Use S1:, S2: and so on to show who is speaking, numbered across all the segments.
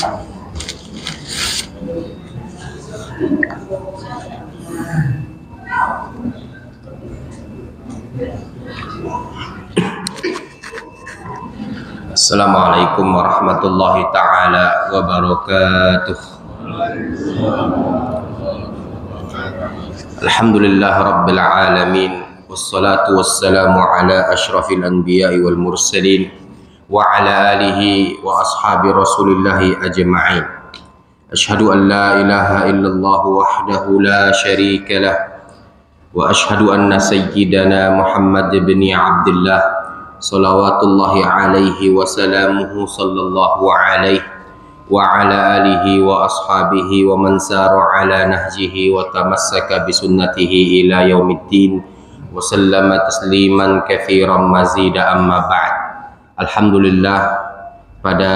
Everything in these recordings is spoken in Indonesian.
S1: Assalamualaikum warahmatullahi ta'ala wabarakatuh. Alhamdulillah rabbil alamin, wassalatu wassalamu ala ashrafil anbiya'i wal mursalin wa ala alihi wa ashabi rasulillahi ajma'in. Ashhadu an la ilaha illallah wahdahu la syarika lah wa ashhadu anna sayyidana Muhammad ibn Abdullah salawatullahi alaihi wa salamuhu sallallahu alaihi wa ala alihi wa ashabihi wa man sara ala nahjihi wa tamassaka bisunnatihi ila yaumiddin wa sallama tasliman katsiran mazida amma ba'd. Alhamdulillah, pada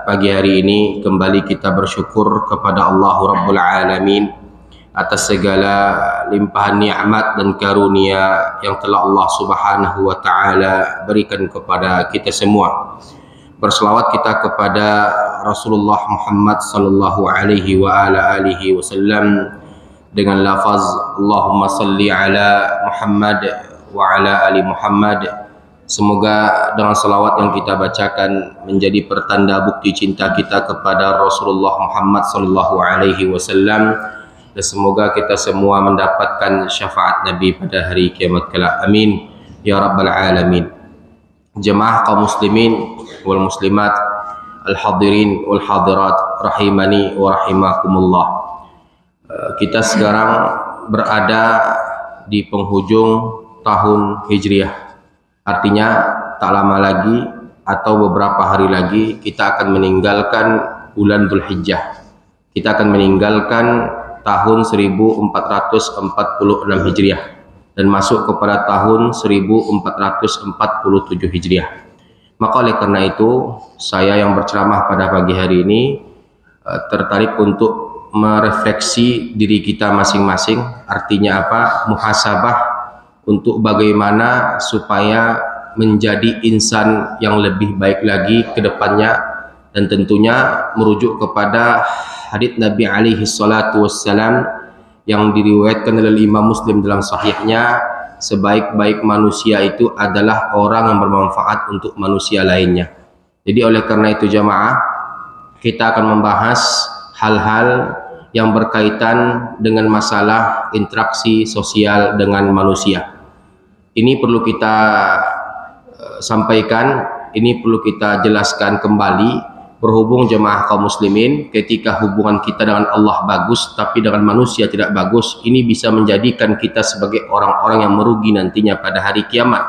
S1: pagi hari ini kembali kita bersyukur kepada Allah Rabbul Alamin atas segala limpahan nikmat dan karunia yang telah Allah Subhanahu wa taala berikan kepada kita semua. Berselawat kita kepada Rasulullah Muhammad sallallahu alaihi wa ala alihi wasallam dengan lafaz Allahumma salli ala Muhammad wa ala ali Muhammad. Semoga dengan salawat yang kita bacakan menjadi pertanda bukti cinta kita kepada Rasulullah Muhammad sallallahu alaihi wasallam, dan semoga kita semua mendapatkan syafaat Nabi pada hari kiamat kelak. Amin ya rabbal alamin. Jemaah kaum muslimin wal muslimat, al-hadirin wal hadirat rahimani wa rahimakumullah. Kita sekarang berada di penghujung tahun Hijriah. Artinya tak lama lagi atau beberapa hari lagi kita akan meninggalkan bulan Dzulhijjah. Kita akan meninggalkan tahun 1446 Hijriah dan masuk kepada tahun 1447 Hijriah. Maka oleh karena itu saya yang berceramah pada pagi hari ini tertarik untuk merefleksi diri kita masing-masing. Artinya apa? Muhasabah untuk bagaimana supaya menjadi insan yang lebih baik lagi ke depannya, dan tentunya merujuk kepada hadits Nabi alaihi salatu wassalam yang diriwayatkan oleh Imam Muslim dalam sahihnya, sebaik-baik manusia itu adalah orang yang bermanfaat untuk manusia lainnya. Jadi oleh karena itu jamaah, kita akan membahas hal-hal yang berkaitan dengan masalah interaksi sosial dengan manusia. Ini perlu kita sampaikan, ini perlu kita jelaskan kembali. Berhubung jemaah kaum muslimin, ketika hubungan kita dengan Allah bagus tapi dengan manusia tidak bagus, ini bisa menjadikan kita sebagai orang-orang yang merugi nantinya pada hari kiamat.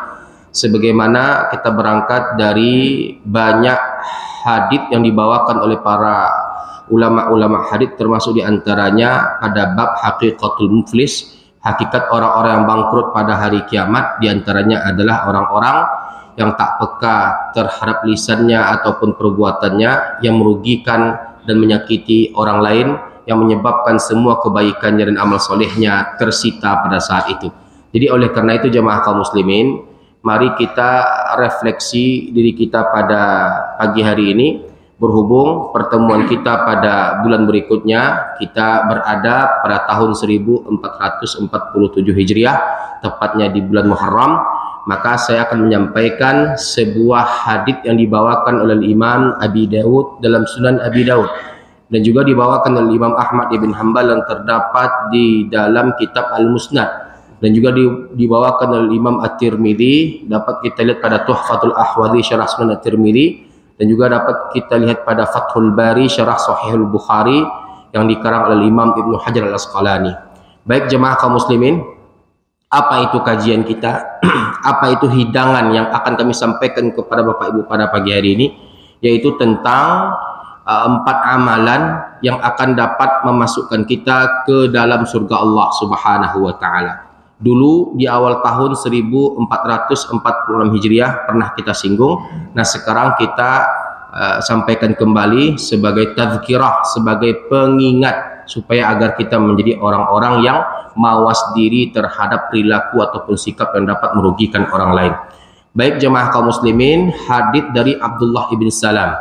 S1: Sebagaimana kita berangkat dari banyak hadits yang dibawakan oleh para ulama-ulama hadits, termasuk diantaranya pada bab haqiqatul muflis, hakikat orang-orang yang bangkrut pada hari kiamat, diantaranya adalah orang-orang yang tak peka terhadap lisannya ataupun perbuatannya, yang merugikan dan menyakiti orang lain, yang menyebabkan semua kebaikannya dan amal solehnya tersita pada saat itu. Jadi oleh karena itu jemaah kaum muslimin, mari kita refleksi diri kita pada pagi hari ini. Berhubung pertemuan kita pada bulan berikutnya, kita berada pada tahun 1447 Hijriah, tepatnya di bulan Muharram, maka saya akan menyampaikan sebuah hadits yang dibawakan oleh Imam Abi Dawud dalam Sunan Abi Dawud, dan juga dibawakan oleh Imam Ahmad ibn Hanbal yang terdapat di dalam kitab Al-Musnad, dan juga dibawakan oleh Imam At-Tirmidzi, dapat kita lihat pada Tuhfatul Ahwadhi syarah Sunan At-Tirmidzi, dan juga dapat kita lihat pada Fathul Bari syarah Sahihul Bukhari yang dikarang oleh Imam Ibnu Hajar Al-Asqalani. Baik jemaah kaum muslimin, apa itu kajian kita? Apa itu hidangan yang akan kami sampaikan kepada Bapak Ibu pada pagi hari ini? Yaitu tentang 4 amalan yang akan dapat memasukkan kita ke dalam surga Allah Subhanahu wa taala. Dulu di awal tahun 1446 Hijriah pernah kita singgung. Nah sekarang kita sampaikan kembali sebagai tazkirah, sebagai pengingat, supaya agar kita menjadi orang-orang yang mawas diri terhadap perilaku ataupun sikap yang dapat merugikan orang lain. Baik jemaah kaum muslimin, hadits dari Abdullah ibn Salam.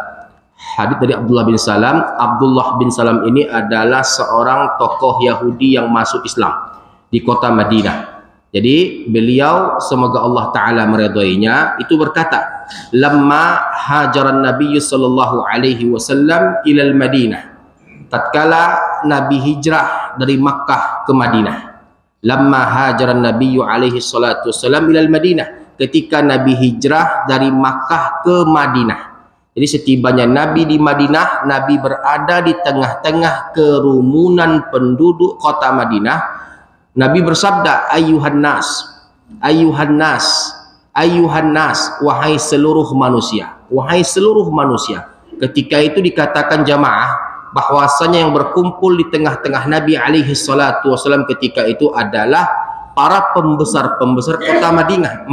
S1: Hadits dari Abdullah bin Salam. Abdullah bin Salam ini adalah seorang tokoh Yahudi yang masuk Islam di kota Madinah. Jadi beliau, semoga Allah Ta'ala meridainya, itu berkata, lamma hajaran Nabi sallallahu alaihi wasallam ilal Madinah, tatkala Nabi hijrah dari Makkah ke Madinah. Lamma hajaran Nabi alaihi salatu wasallam ilal Madinah, ketika Nabi hijrah dari Makkah ke Madinah. Jadi setibanya Nabi di Madinah, Nabi berada di tengah-tengah kerumunan penduduk kota Madinah. Nabi bersabda, ayuhan nas, ayuhan nas, ayuhan nas, wahai seluruh manusia, wahai seluruh manusia. Ketika itu dikatakan jamaah bahwasanya yang berkumpul di tengah-tengah Nabi alaihi salatu wasallam ketika itu adalah para pembesar-pembesar kota Madinah.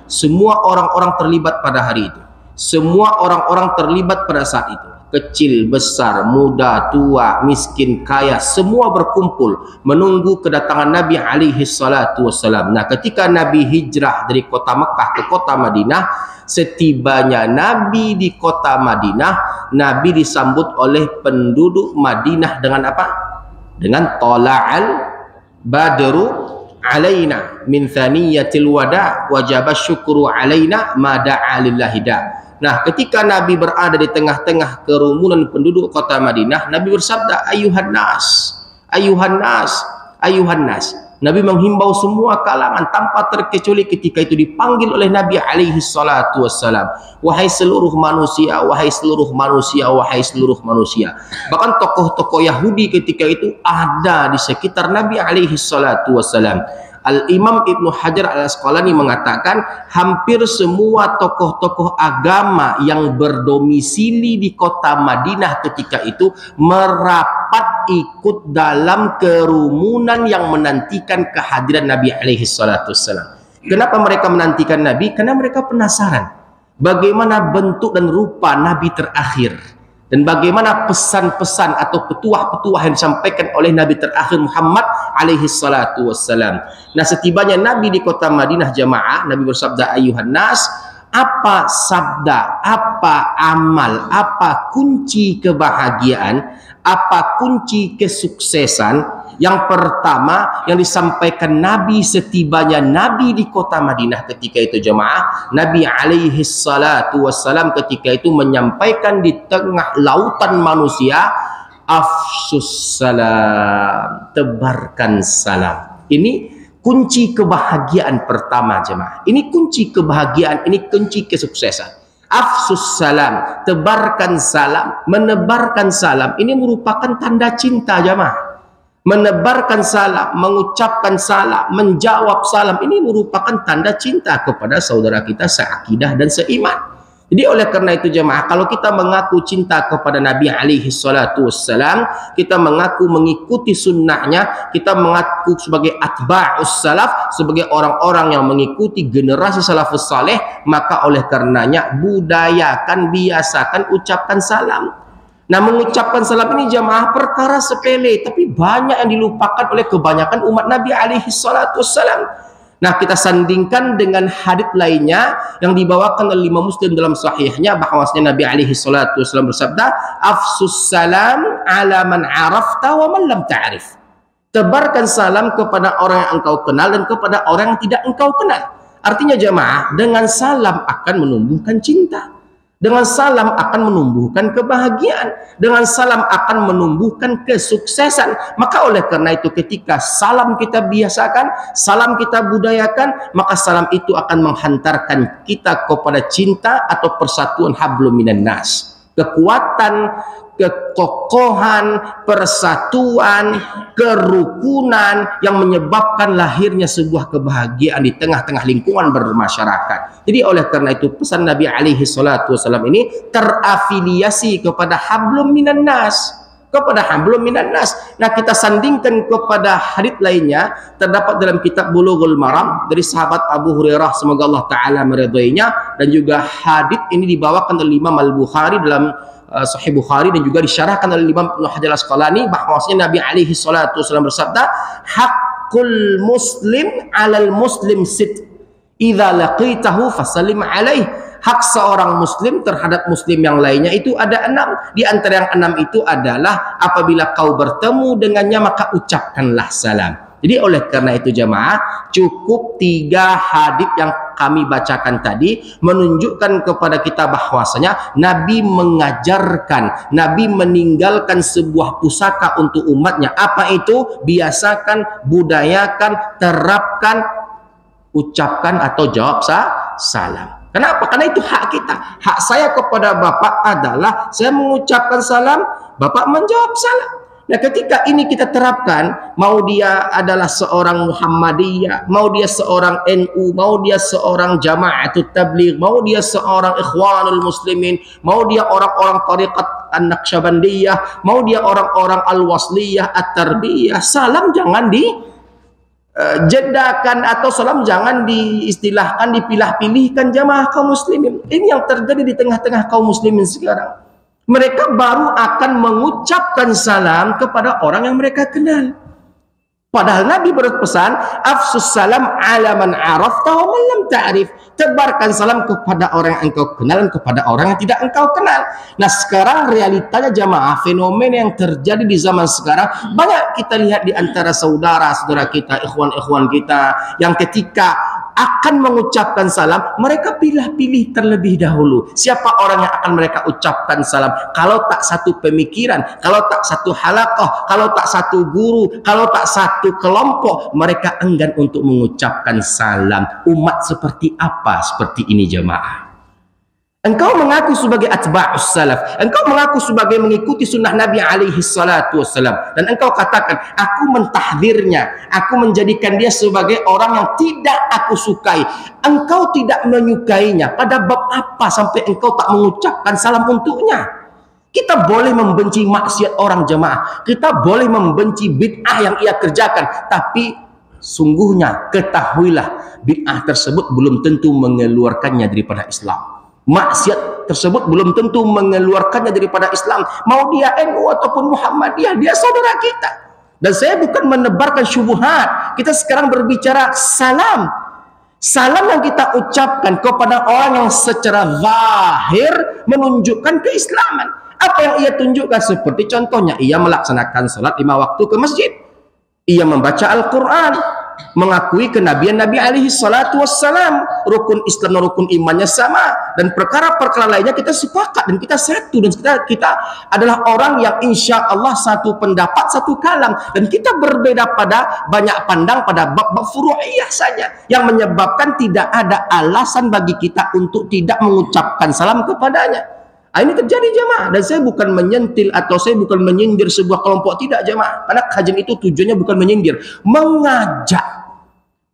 S1: Semua orang-orang terlibat pada hari itu. Semua orang-orang terlibat pada saat itu. Kecil, besar, muda, tua, miskin, kaya, semua berkumpul menunggu kedatangan Nabi alaihi salatu wassalam. Nah, ketika Nabi hijrah dari kota Mekah ke kota Madinah, setibanya Nabi di kota Madinah, Nabi disambut oleh penduduk Madinah dengan apa? Dengan tala'al badru alaina min thaniyatil wada wajaba syukru alaina ma da'a lillahi da. Nah, ketika Nabi berada di tengah-tengah kerumunan penduduk kota Madinah, Nabi bersabda, ayuhan nas, ayuhan nas, ayuhan nas. Nabi menghimbau semua kalangan tanpa terkecuali ketika itu dipanggil oleh Nabi alaihi salatu wassalam. Wahai seluruh manusia, wahai seluruh manusia, wahai seluruh manusia. Bahkan tokoh-tokoh Yahudi ketika itu ada di sekitar Nabi alaihi salatu wassalam. Al-Imam Ibnu Hajar Al-Asqalani mengatakan hampir semua tokoh-tokoh agama yang berdomisili di kota Madinah ketika itu merapat ikut dalam kerumunan yang menantikan kehadiran Nabi alaihi salatu wassalam. Kenapa mereka menantikan Nabi? Karena mereka penasaran bagaimana bentuk dan rupa Nabi terakhir, dan bagaimana pesan-pesan atau petuah-petuah yang disampaikan oleh Nabi terakhir Muhammad alaihi salatu wassalam. Nah, setibanya Nabi di kota Madinah jamaah, Nabi bersabda, ayuhan nas, apa sabda, apa amal, apa kunci kebahagiaan, apa kunci kesuksesan? Yang pertama yang disampaikan Nabi setibanya Nabi di kota Madinah ketika itu jemaah, Nabi alaihi salatu wassalam ketika itu menyampaikan di tengah lautan manusia, afsus salam, tebarkan salam. Ini kunci kebahagiaan pertama jemaah. Ini kunci kebahagiaan, ini kunci kesuksesan. Afsus salam, tebarkan salam, menebarkan salam. Ini merupakan tanda cinta jemaah. Menebarkan salam, mengucapkan salam, menjawab salam, ini merupakan tanda cinta kepada saudara kita seakidah dan seiman. Jadi oleh karena itu jemaah, kalau kita mengaku cinta kepada Nabi alaihi salatu wassalam, kita mengaku mengikuti sunnahnya, kita mengaku sebagai atba'us salaf, sebagai orang-orang yang mengikuti generasi salafus saleh, maka oleh karenanya budayakan, biasakan ucapkan salam. Nah, mengucapkan salam ini jamaah perkara sepele, tapi banyak yang dilupakan oleh kebanyakan umat Nabi alaihi salatu wassalam. Nah, kita sandingkan dengan hadits lainnya yang dibawakan oleh Imam Muslim dalam sahihnya, bahwasanya Nabi alaihi salatu wassalam bersabda, afsus salam ala man arafta wa man lam ta'rif. Tebarkan salam kepada orang yang engkau kenal dan kepada orang yang tidak engkau kenal. Artinya jamaah, dengan salam akan menumbuhkan cinta. Dengan salam akan menumbuhkan kebahagiaan. Dengan salam akan menumbuhkan kesuksesan. Maka oleh karena itu ketika salam kita biasakan, salam kita budayakan, maka salam itu akan menghantarkan kita kepada cinta atau persatuan hablum minan nas. Kekuatan, kekokohan, persatuan, kerukunan yang menyebabkan lahirnya sebuah kebahagiaan di tengah-tengah lingkungan bermasyarakat. Jadi oleh karena itu pesan Nabi alaihi salatu wasallam ini terafiliasi kepada hablum minan nas, kepada hablum minan nas. Nah, kita sandingkan kepada hadits lainnya terdapat dalam kitab Bulughul Maram dari sahabat Abu Hurairah, semoga Allah taala meridainya, dan juga hadits ini dibawakan oleh Imam Al-Bukhari dalam Sahih Bukhari dan juga disyarahkan oleh Imam Ibnu Hajar Al-Asqalani, bahwasanya Nabi alaihi salatu wasallam bersabda, haqqul muslim 'alal muslim sit idza laqitahu fasallim alaihi. Hak seorang muslim terhadap muslim yang lainnya itu ada 6. Di antara yang 6 itu adalah apabila kau bertemu dengannya maka ucapkanlah salam. Jadi oleh karena itu jamaah, cukup 3 hadits yang kami bacakan tadi menunjukkan kepada kita bahwasanya Nabi mengajarkan, Nabi meninggalkan sebuah pusaka untuk umatnya. Apa itu? Biasakan, budayakan, terapkan, ucapkan atau jawab salam. Kenapa? Karena itu hak kita. Hak saya kepada Bapak adalah saya mengucapkan salam, Bapak menjawab salam. Nah, ketika ini kita terapkan, mau dia adalah seorang Muhammadiyah, mau dia seorang NU, mau dia seorang Jama'atut Tabligh, mau dia seorang Ikhwanul Muslimin, mau dia orang-orang Tariqat An-Naqsyabandiyah, mau dia orang-orang Al-Wasliyah, At-Tarbiyah, salam jangan jedakan atau salam jangan diistilahkan, dipilah-pilihkan jamaah kaum muslimin. Ini yang terjadi di tengah-tengah kaum muslimin sekarang. Mereka baru akan mengucapkan salam kepada orang yang mereka kenal. Padahal Nabi berpesan, afsus salam ala man arafta wa man lam ta'rif. Tebarkan salam kepada orang yang engkau kenal dan kepada orang yang tidak engkau kenal. Nah, sekarang realitanya jamaah, fenomena yang terjadi di zaman sekarang banyak kita lihat di antara saudara-saudara kita, ikhwan-ikhwan kita yang ketika akan mengucapkan salam, mereka pilih-pilih terlebih dahulu siapa orang yang akan mereka ucapkan salam. Kalau tak satu pemikiran, kalau tak satu halaqah, kalau tak satu guru, kalau tak satu kelompok, mereka enggan untuk mengucapkan salam. Umat seperti apa seperti ini jamaah? Engkau mengaku sebagai atba'us salaf, engkau mengaku sebagai mengikuti sunnah Nabi alaihi salatu wassalam, dan engkau katakan aku mentahdirnya, aku menjadikan dia sebagai orang yang tidak aku sukai. Engkau tidak menyukainya, pada bab apa sampai engkau tak mengucapkan salam untuknya? Kita boleh membenci maksiat orang jamaah, kita boleh membenci bid'ah yang ia kerjakan, tapi sungguhnya ketahuilah bid'ah tersebut belum tentu mengeluarkannya daripada Islam. Maksiat tersebut belum tentu mengeluarkannya daripada Islam. Mau dia NU ataupun Muhammadiyah, dia saudara kita. Dan saya bukan menebarkan syubhat. Kita sekarang berbicara salam. Salam yang kita ucapkan kepada orang yang secara zahir menunjukkan keislaman. Apa yang ia tunjukkan? Seperti contohnya, ia melaksanakan salat 5 waktu ke masjid. Ia membaca Al-Quran, mengakui kenabian Nabi alaihi salatu wassalam, rukun Islam dan rukun imannya sama, dan perkara-perkara lainnya kita sepakat dan kita satu, dan kita adalah orang yang insya Allah satu pendapat, satu kalam, dan kita berbeda pada banyak pandang pada bab-bab furu'iyah saja yang menyebabkan tidak ada alasan bagi kita untuk tidak mengucapkan salam kepadanya. Ini terjadi jamaah, dan saya bukan menyentil atau saya bukan menyindir sebuah kelompok, tidak jamaah, karena kajian itu tujuannya bukan menyindir, mengajak.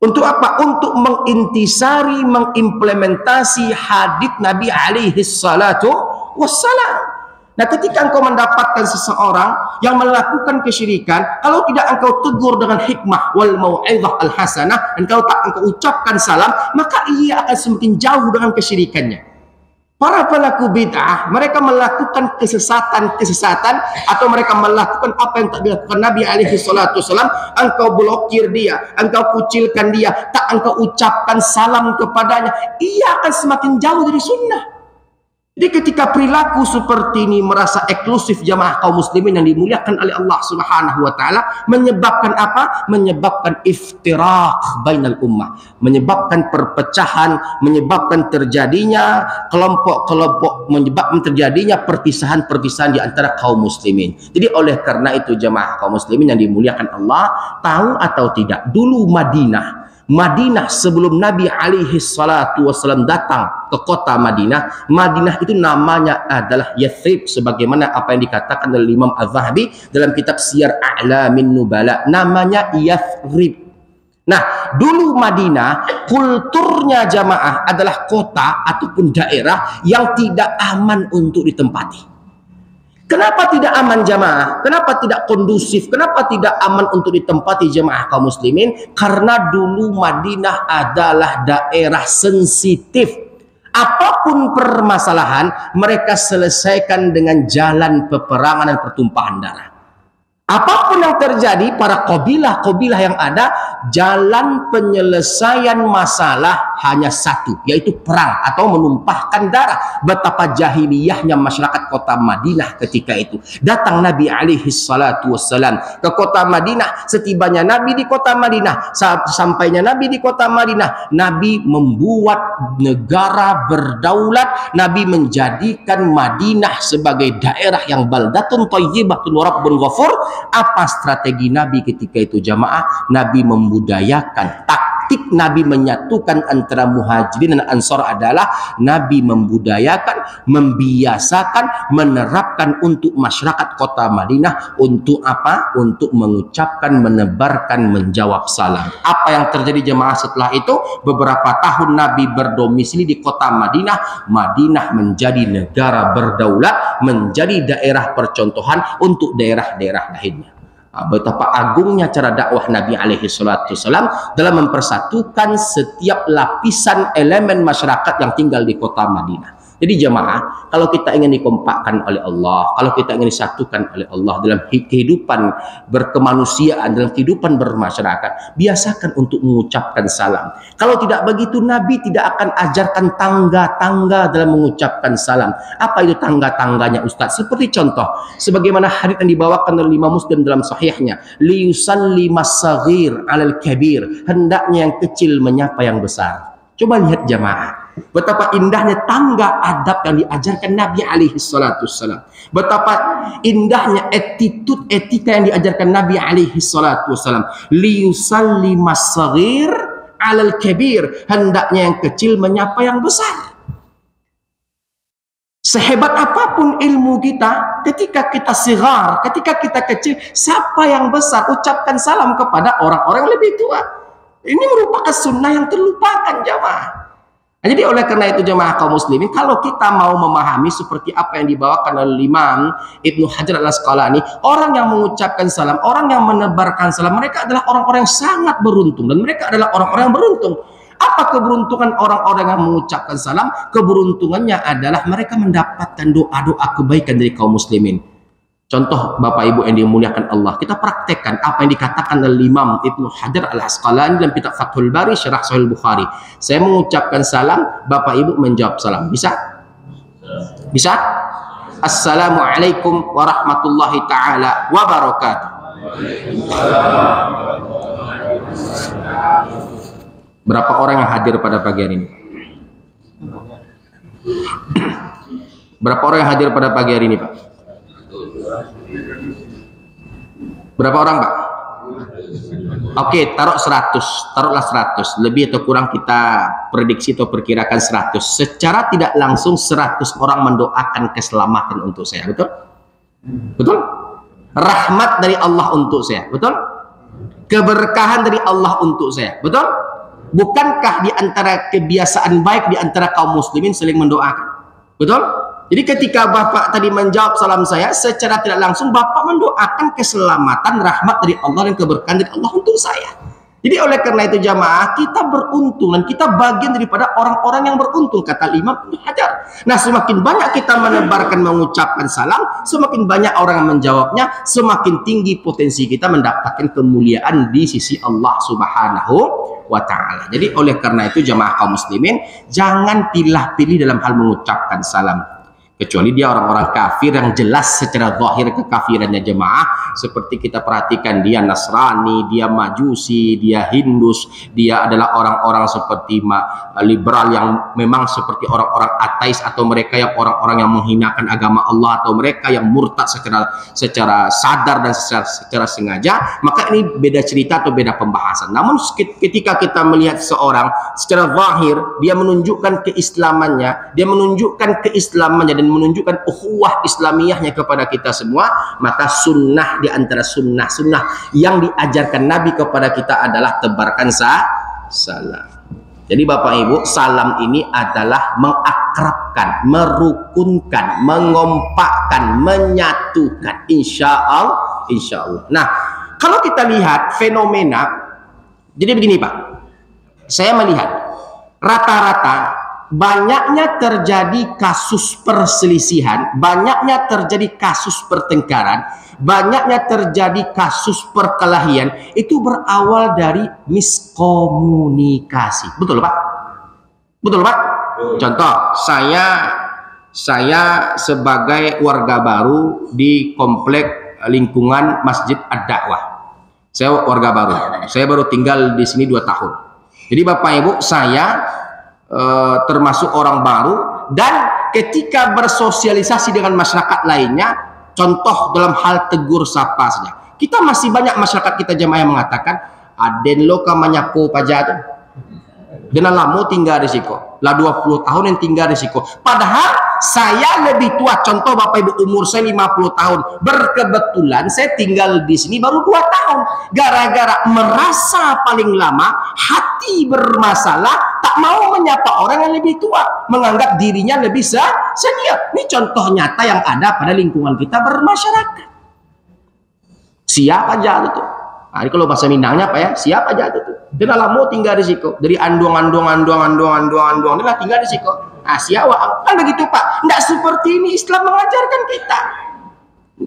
S1: Untuk apa? Untuk mengintisari, mengimplementasi hadits Nabi alaihi salatu wassalam. Nah, ketika engkau mendapatkan seseorang yang melakukan kesyirikan, kalau tidak engkau tegur dengan hikmah wal mau'izah al hasanah, engkau ucapkan salam, maka ia akan semakin jauh dengan kesyirikannya. Para pelaku bid'ah, mereka melakukan kesesatan atau mereka melakukan apa yang tak dilakukan Nabi alaihi salatu wasallam. Engkau blokir dia, engkau kucilkan dia, tak engkau ucapkan salam kepadanya, ia akan semakin jauh dari sunnah. Jadi ketika perilaku seperti ini merasa eksklusif jamaah kaum muslimin yang dimuliakan oleh Allah Subhanahu wa taala, menyebabkan apa? Menyebabkan iftiraq bainal ummah, menyebabkan perpecahan, menyebabkan terjadinya kelompok-kelompok, menyebabkan terjadinya perpisahan-perpisahan di antara kaum muslimin. Jadi oleh karena itu jamaah kaum muslimin yang dimuliakan Allah, tahu atau tidak, dulu Madinah sebelum Nabi alaihi salatu wassalam datang ke kota Madinah itu namanya adalah Yathrib, sebagaimana apa yang dikatakan oleh Imam Az-Zahabi dalam kitab Siyar A'lamin Nubala, namanya Yathrib. Nah, dulu Madinah kulturnya jamaah adalah kota ataupun daerah yang tidak aman untuk ditempati. Kenapa tidak aman jamaah? Kenapa tidak kondusif? Kenapa tidak aman untuk ditempati jamaah kaum muslimin? Karena dulu Madinah adalah daerah sensitif. Apapun permasalahan, mereka selesaikan dengan jalan peperangan dan pertumpahan darah. Apapun yang terjadi, para kabilah-kabilah yang ada, jalan penyelesaian masalah hanya satu, yaitu perang atau menumpahkan darah. Betapa jahiliyahnya masyarakat kota Madinah ketika itu. Datang Nabi alaihi salatu wassalam ke kota Madinah. Setibanya Nabi di kota Madinah, sampainya Nabi di kota Madinah, Nabi membuat negara berdaulat. Nabi menjadikan Madinah sebagai daerah yang baldatun thayyibatun wa rabbun ghafur. Apa strategi Nabi ketika itu jamaah? Nabi membudayakan. Taktik Nabi menyatukan antara muhajirin dan ansor adalah Nabi membudayakan, membiasakan, menerapkan untuk masyarakat kota Madinah. Untuk apa? Untuk mengucapkan, menebarkan, menjawab salam. Apa yang terjadi jemaah setelah itu? Beberapa tahun Nabi berdomisili di kota Madinah. Madinah menjadi negara berdaulat, menjadi daerah percontohan untuk daerah-daerah lainnya. Betapa agungnya cara dakwah Nabi alaihi salatu wasallam dalam mempersatukan setiap lapisan elemen masyarakat yang tinggal di kota Madinah. Jadi jemaah, kalau kita ingin dikompakkan oleh Allah, kalau kita ingin disatukan oleh Allah dalam kehidupan berkemanusiaan, dalam kehidupan bermasyarakat, biasakan untuk mengucapkan salam. Kalau tidak begitu, Nabi tidak akan ajarkan tangga-tangga dalam mengucapkan salam. Apa itu tangga-tangganya Ustaz? Seperti contoh, sebagaimana hadits yang dibawakan oleh Imam Muslim dalam sahihnya, liyusallimas saghir 'alal kabir, hendaknya yang kecil menyapa yang besar. Coba lihat jamaah, betapa indahnya tangga adab yang diajarkan Nabi alaihi salatu wassalam. Betapa indahnya attitude etika yang diajarkan Nabi alaihi salatu wassalam. Liyusallimas saghir 'alal kabir, hendaknya yang kecil menyapa yang besar. Sehebat apapun ilmu kita, ketika kita sigar, ketika kita kecil, siapa yang besar, ucapkan salam kepada orang-orang yang lebih tua. Ini merupakan sunnah yang terlupakan jamaah. Jadi oleh karena itu jemaah kaum muslimin, kalau kita mau memahami seperti apa yang dibawakan oleh Imam Ibnu Hajar al-Asqalani, orang yang mengucapkan salam, orang yang menebarkan salam, mereka adalah orang-orang yang sangat beruntung, dan mereka adalah orang-orang yang beruntung. Apa keberuntungan orang-orang yang mengucapkan salam? Keberuntungannya adalah mereka mendapatkan doa-doa kebaikan dari kaum muslimin. Contoh Bapak Ibu yang dimuliakan Allah, kita praktekkan apa yang dikatakan oleh Imam Ibnu Hajar al-Asqalani dalam kitab Fathul Bari Syarah Sahih Bukhari. Saya mengucapkan salam, Bapak Ibu menjawab salam. Bisa? Bisa? Assalamualaikum warahmatullahi taala wabarakatuh. Berapa orang yang hadir pada pagi hari ini? Berapa orang yang hadir pada pagi hari ini, Pak? Berapa orang, Pak? Oke, taruh 100, taruhlah 100. Lebih atau kurang kita prediksi atau perkirakan 100. Secara tidak langsung 100 orang mendoakan keselamatan untuk saya, betul? Betul? Rahmat dari Allah untuk saya, betul? Keberkahan dari Allah untuk saya, betul? Bukankah di antara kebiasaan baik di antara kaum muslimin saling mendoakan? Betul? Jadi ketika Bapak tadi menjawab salam saya, secara tidak langsung Bapak mendoakan keselamatan, rahmat dari Allah dan keberkahan dari Allah untuk saya. Jadi oleh karena itu jamaah, kita beruntung dan kita bagian daripada orang-orang yang beruntung, kata Imam Ibnu Hajar. Nah, semakin banyak kita menebarkan, mengucapkan salam, semakin banyak orang yang menjawabnya, semakin tinggi potensi kita mendapatkan kemuliaan di sisi Allah Subhanahu wa ta'ala. Jadi oleh karena itu jamaah kaum muslimin, jangan pilih-pilih dalam hal mengucapkan salam. Kecuali dia orang-orang kafir yang jelas secara zahir kekafirannya jemaah, seperti kita perhatikan dia Nasrani, dia Majusi, dia Hindus, dia adalah orang-orang seperti liberal yang memang seperti orang-orang ateis, atau mereka yang orang-orang yang menghinakan agama Allah, atau mereka yang murtad secara sadar dan secara sengaja. Maka ini beda cerita atau beda pembahasan. Namun ketika kita melihat seorang secara zahir, dia menunjukkan keislamannya, dan menunjukkan ukhuwah Islamiyahnya kepada kita semua, maka sunnah di antara sunnah-sunnah yang diajarkan Nabi kepada kita adalah tebarkan salam. Jadi Bapak Ibu, salam ini adalah mengakrabkan, merukunkan, mengompakkan, menyatukan, insya Allah. Nah, kalau kita lihat fenomena, jadi begini Pak, saya melihat rata-rata banyaknya terjadi kasus perselisihan, banyaknya terjadi kasus pertengkaran, banyaknya terjadi kasus perkelahian, itu berawal dari miskomunikasi. Betul Pak? Betul Pak? Contoh, saya sebagai warga baru di komplek lingkungan Masjid Ad-Da'wah. Saya warga baru. Saya baru tinggal di sini 2 tahun. Jadi Bapak Ibu, saya termasuk orang baru, dan ketika bersosialisasi dengan masyarakat lainnya, contoh dalam hal tegur sapa saja, kita masih banyak masyarakat kita jemaah yang mengatakan aden lo kamanyako paja tu dengan lamo tinggal risiko lah 20 tahun yang tinggal risiko, padahal saya lebih tua. Contoh Bapak Ibu, umur saya 50 tahun, berkebetulan saya tinggal di sini baru 2 tahun. Gara-gara merasa paling lama, hati bermasalah, tak mau menyapa orang yang lebih tua, menganggap dirinya lebih senior. Ini contoh nyata yang ada pada lingkungan kita bermasyarakat. Siapa aja itu? Nah, ini kalau bahasa Minangnya apa ya? Siapa aja itu? Dia lah mau tinggal di situ. Dari anduang, dia lah tinggal di situ. Nah, siapa? Kan begitu Pak. Nggak seperti ini Islam mengajarkan kita.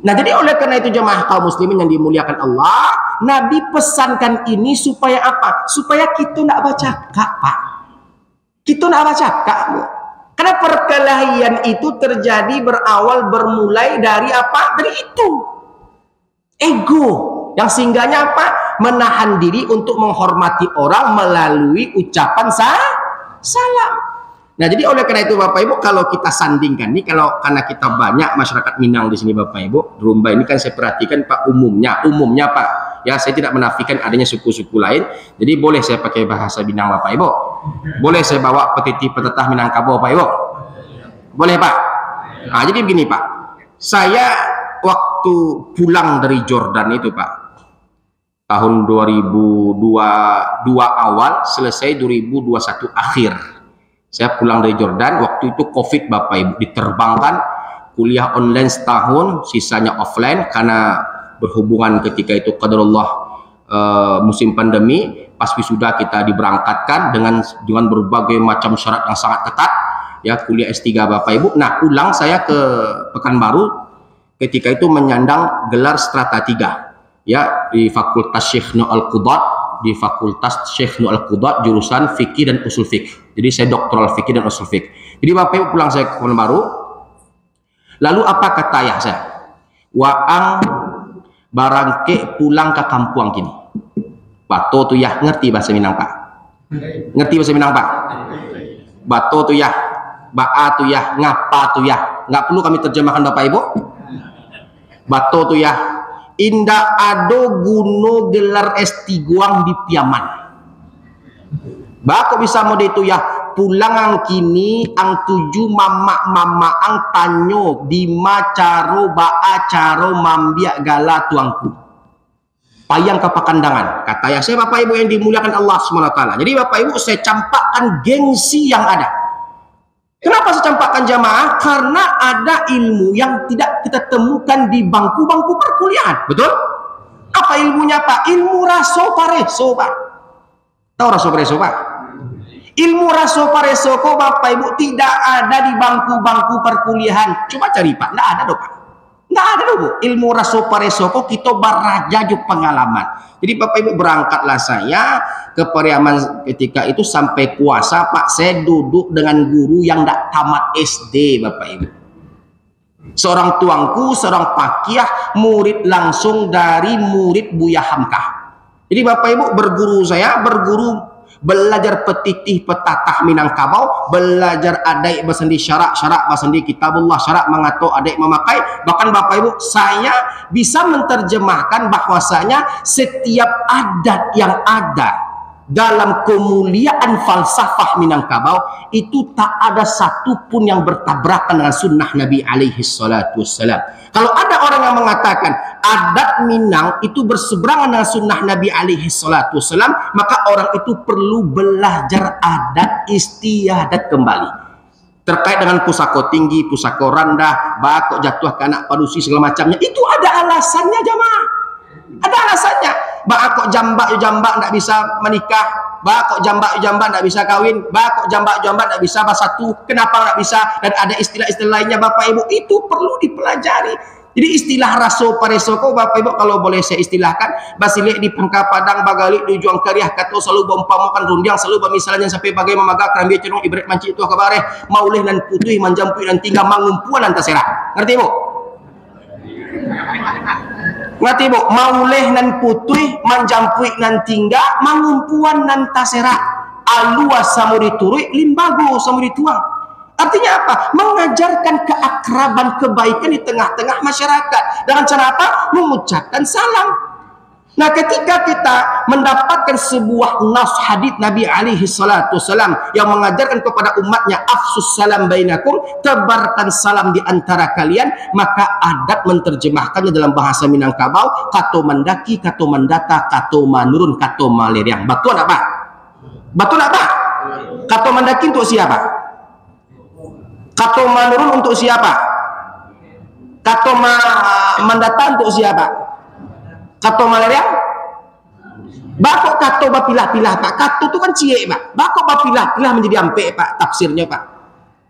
S1: Nah, jadi oleh karena itu jemaah kaum muslimin yang dimuliakan Allah, Nabi pesankan ini supaya apa? Supaya kita nggak baca kak, Pak. Kita nggak baca kak, Bu. Karena perkelahian itu terjadi bermulai dari apa? Dari itu. Ego. Yang singgahnya apa? Menahan diri untuk menghormati orang melalui ucapan salam. Nah, jadi oleh karena itu Bapak Ibu, kalau kita sandingkan nih, karena kita banyak masyarakat Minang di sini Bapak Ibu, Rumbai ini kan saya perhatikan Pak, umumnya Pak, ya saya tidak menafikan adanya suku-suku lain, jadi boleh saya pakai bahasa Minang Bapak Ibu, boleh saya bawa petiti petetah Minangkabau Bapak Ibu, boleh Pak. Nah, jadi begini Pak, saya waktu pulang dari Jordan itu Pak, tahun 2022 awal, selesai 2021 akhir. Saya pulang dari Jordan, waktu itu Covid Bapak Ibu, diterbangkan, kuliah online setahun, sisanya offline, karena berhubungan ketika itu qadarullah musim pandemi, pas wisuda kita diberangkatkan dengan berbagai macam syarat yang sangat ketat, ya kuliah S3 Bapak Ibu. Nah, pulang saya ke Pekanbaru, ketika itu menyandang gelar strata 3, ya di Fakultas Syekh Nu Al-Qudat, di Fakultas Syekh Nu Al-Qudat, jurusan fikih dan usul fikih. Jadi saya doktoral fikih dan usul fikih. Jadi Bapak Ibu, pulang saya ke Pekanbaru, lalu apa kata ayah saya? Waang barangke pulang ke kampung kini. Bato tu ya, ngerti bahasa Minang Pak? Ngerti bahasa Minang Pak? Bato tu ya, baa tu ya, ngapa tu ya. Nggak perlu kami terjemahkan Bapak Ibu. Bato tu ya, indah ado guno gelar S3 di Piaman. Bako bisa mode itu ya, pulang ang kini ang 7 mama ang tanyo bima caro baa caro mambiak gala tuangku. Payang ke Pakandangan, kata ya saya Bapak Ibu yang dimuliakan Allah SWT. Jadi Bapak Ibu, saya campakkan gengsi yang ada. Kenapa saya campakkan jamaah? Karena ada ilmu yang tidak kita temukan di bangku-bangku perkuliahan. Betul? Apa ilmunya Pak? Ilmu raso pareso Pak. Tahu raso pareso Pak? Ilmu raso pareso kok Bapak Ibu tidak ada di bangku-bangku perkuliahan. Coba cari Pak. Nggak ada dong Pak. Nggak ada dong Bu. Ilmu raso pareso kok kita barajajuk pengalaman. Jadi Bapak Ibu, berangkatlah saya ke Pariaman ketika itu sampai puasa Pak. Saya duduk dengan guru yang tidak tamat SD Bapak Ibu. Seorang tuangku, seorang pakiah, murid langsung dari murid Buya Hamkah. Jadi Bapak Ibu, berguru belajar petitih petatah Minangkabau, belajar adai bersandi syarak bersandi kitabullah syarak mengato adai memakai. Bahkan Bapak Ibu, saya bisa menerjemahkan bahwasanya setiap adat yang ada dalam kemuliaan falsafah Minangkabau itu tak ada satupun yang bertabrakan dengan sunnah Nabi alaihi salatu wassalam. Kalau ada orang yang mengatakan adat Minang itu berseberangan dengan sunnah Nabi alaihi salatu wassalam, maka orang itu perlu belajar adat istiadat kembali. Terkait dengan pusako tinggi, pusako rendah, bakok jatuh ke anak padusi segala macamnya, itu ada alasannya jamaah. Ada alasannya. Bakok jambak tidak bisa menikah, bakok jambak tidak bisa kawin, bakok jambak tidak bisa bersatu. Kenapa tidak bisa? Dan ada istilah-istilah lainnya Bapak Ibu, itu perlu dipelajari. Jadi istilah raso pareso ko Bapak Ibu kalau boleh saya istilahkan basilik di Pangka Padang bagalik di Juang Kariah kato selalu bompamokan rundiang selalu misalnya sampai bagai memaga kerambia cenung ibret manci itu kabareh mauleh dan putih manjampui dan tinggal mangumpuan dan tasera. Ngerti Bu? Ngerti Bu? Mauleh nan putih manjampui nan tinggal mangumpuan nan tasera. Alua samuri turui limbago samuri tuang. Artinya apa? Mengajarkan keakraban kebaikan di tengah-tengah masyarakat. Dengan cara apa? Mengucapkan salam. Nah, ketika kita mendapatkan sebuah nas hadits Nabi alaihi salatu wasalam yang mengajarkan kepada umatnya afsus salam bainakum, tebarkan salam di antara kalian, maka adat menerjemahkannya dalam bahasa Minangkabau, kato mendaki, kato mendata, kato manurun, kato maleriang. Betul apa? Betul apa? Kato mendaki untuk siapa? Kato manurun untuk siapa? Kato mendata untuk siapa? Kato malaria? Bakok kato bapilah-pilah Pak. Kato itu kan cie Pak. Bakok bapilah-pilah menjadi ampe Pak. Tafsirnya Pak.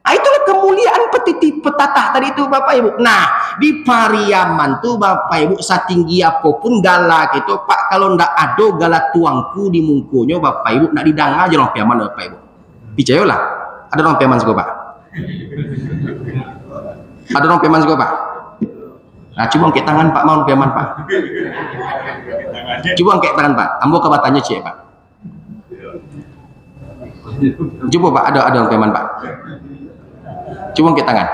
S1: Nah, itulah kemuliaan petiti petatah tadi itu Bapak Ibu. Nah, di Pariaman tuh Bapak Ibu setinggi apapun galak itu Pak, kalau ndak ada galak tuangku di mungkunya Bapak Ibu ndak didang aja orang piaman Bapak Ibu. Picayolah. Ada orang piaman juga Pak. Ada orang piaman juga Pak. Nah, coba angkat tangan Pak, mau piaman Pak. Coba angkat tangan Pak. Ambo kabatannya cie Pak. Coba Pak, ada orang piaman Pak. Coba angkat tangan.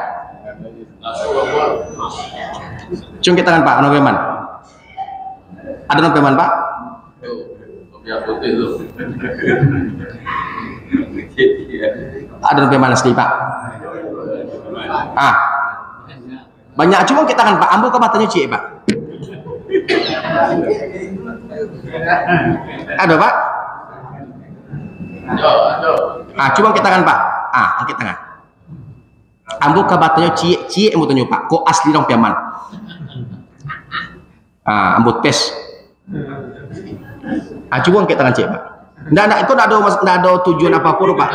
S1: Coba angkat tangan Pak, orang piaman. Ada orang piaman Pak? Ada orang piaman asli Pak. Banyak cuma kita kan Pak, ambo kabatannya cie Pak. Ada Pak? Coba kita kan Pak. Angkat tangan. Ambo kabatannya cie ambo tanya Pak. Kok asli dong piaman? Ambo tes. Coba angkat tangan cie Pak. Nggak, itu nggak ada tujuan apapun Pak.